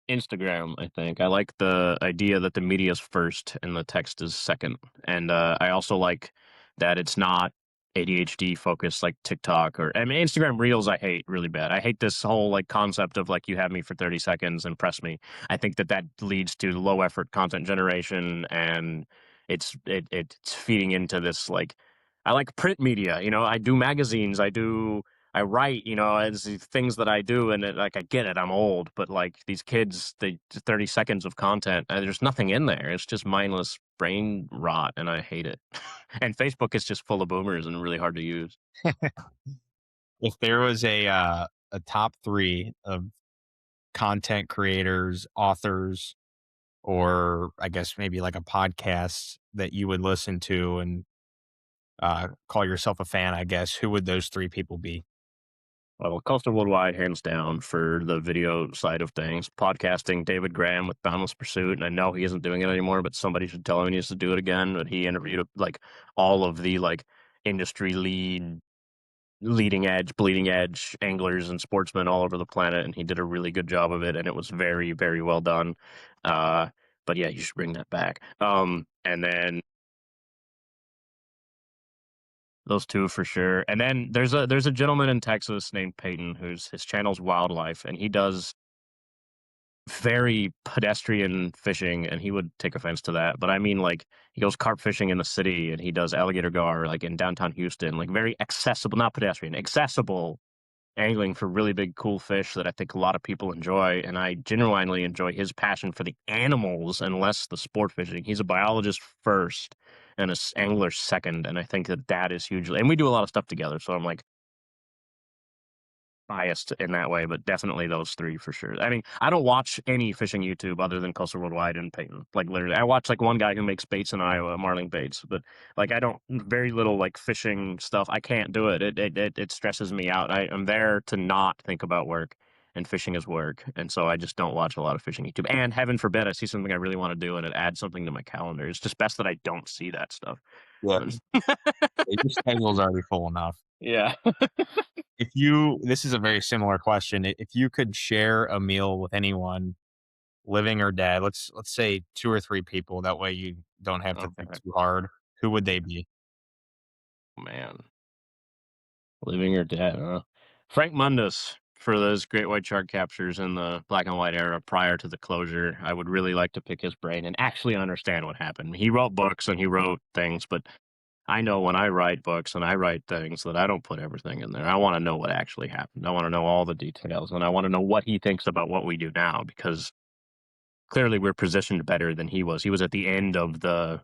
Instagram, I think. I like the idea that the media is first and the text is second. And I also like that it's not ADHD focused like TikTok or I mean Instagram Reels I hate really bad. I hate this whole like concept of like you have me for 30 seconds and press me. I think that leads to low effort content generation and it's feeding into this like I like print media, I do magazines, I write, as the things that I do, and like I get it, I'm old, but like these kids, they 30 seconds of content, and there's nothing in there. It's just mindless brain rot, and I hate it. And Facebook is just full of boomers and really hard to use. If there was a top 3 of content creators, authors, or I guess maybe like a podcast that you would listen to and call yourself a fan, I guess, who would those 3 people be? Well, Coastal Worldwide, hands down, for the video side of things. Podcasting, David Graham with Boundless Pursuit, and I know he isn't doing it anymore, but somebody should tell him he needs to do it again. But he interviewed like all of the like industry leading edge, bleeding edge anglers and sportsmen all over the planet, and he did a really good job of it, and it was very, very well done. Uh, but yeah, you should bring that back. And then those two for sure. And then there's a gentleman in Texas named Peyton whose his channel's wildlife, and he does very pedestrian fishing, and he would take offense to that. But I mean, like, he goes carp fishing in the city, and he does alligator gar like in downtown Houston, like very accessible, not pedestrian, accessible angling for really big, cool fish that I think a lot of people enjoy. And I genuinely enjoy his passion for the animals and less the sport fishing. He's a biologist first and angler second, and I think that is hugely. And we do a lot of stuff together, so I'm like biased in that way, but definitely those three for sure. I mean, I don't watch any fishing YouTube other than Coastal Worldwide and Peyton. Like literally, I watch like one guy who makes baits in Iowa, marling baits, but like I don't very little like fishing stuff. I can't do it. It stresses me out. I'm there to not think about work, and fishing is work, and so I just don't watch a lot of fishing YouTube. And heaven forbid, I see something I really want to do and it adds something to my calendar. It's just best that I don't see that stuff. Yeah, your schedule's already full enough. Yeah. If you This is a very similar question. If you could share a meal with anyone, living or dead, let's say 2 or 3 people, that way you don't have to think Okay. too hard, who would they be? Man. Living or dead, huh? Frank Mundus for those great white shark captures in the black and white era prior to the closure. I would really like to pick his brain and actually understand what happened. He wrote books and he wrote things, but I know when I write books and I write things that I don't put everything in there. I want to know what actually happened. I want to know all the details, and I want to know what he thinks about what we do now, because clearly we're positioned better than he was. He was at the end of the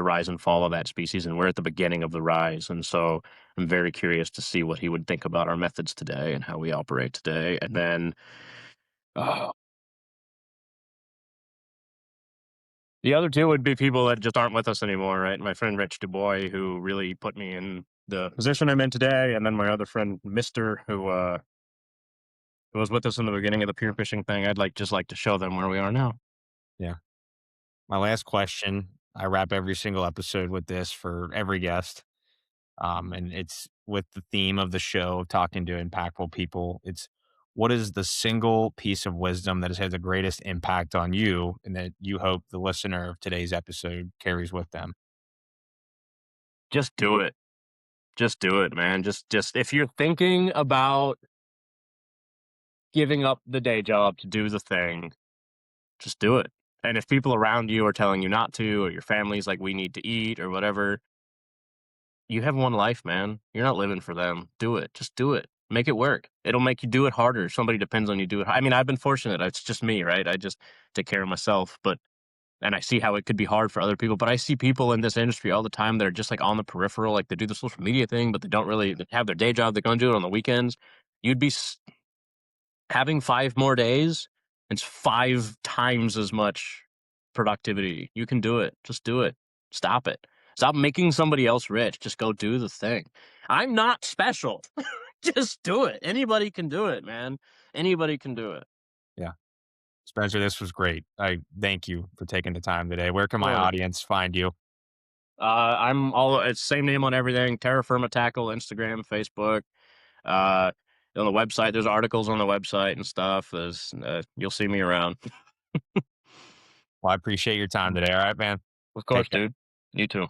rise and fall of that species, and we're at the beginning of the rise. And so I'm very curious to see what he would think about our methods today and how we operate today. And then uh, the other two would be people that just aren't with us anymore, right? My friend Rich DuBois, who really put me in the position I'm in today, and then my other friend Mister, who was with us in the beginning of the pier fishing thing. I'd like to show them where we are now. Yeah. My last question, I wrap every single episode with this for every guest, and it's with the theme of the show, talking to impactful people. It's, what is the single piece of wisdom that has had the greatest impact on you and that you hope the listener of today's episode carries with them? Just do it. Just do it, man. Just if you're thinking about giving up the day job to do the thing, just do it. And if people around you are telling you not to, or your family's like, we need to eat or whatever, you have one life, man. You're not living for them. Do it. Just do it. Make it work. It'll make you do it harder. Somebody depends on you do it. I mean, I've been fortunate. It's just me, right? I just take care of myself, but and I see how it could be hard for other people. But I see people in this industry all the time that are just like on the peripheral, like they do the social media thing, but they don't really have their day job. They're going to do it on the weekends. You'd be having 5 more days, it's 5 times as much productivity. You can do it. Just do it. Stop it. Stop making somebody else rich. Just go do the thing. I'm not special. Just do it. Anybody can do it, man. Anybody can do it. Yeah. Spencer, this was great. I thank you for taking the time today. Where can my Well, audience find you? I'm all it's same name on everything. Terra Firma Tackle, Instagram, Facebook. Uh, on the website, there's articles on the website and stuff. You'll see me around. Well, I appreciate your time today. All right, man. Of Take course, care. dude. You too.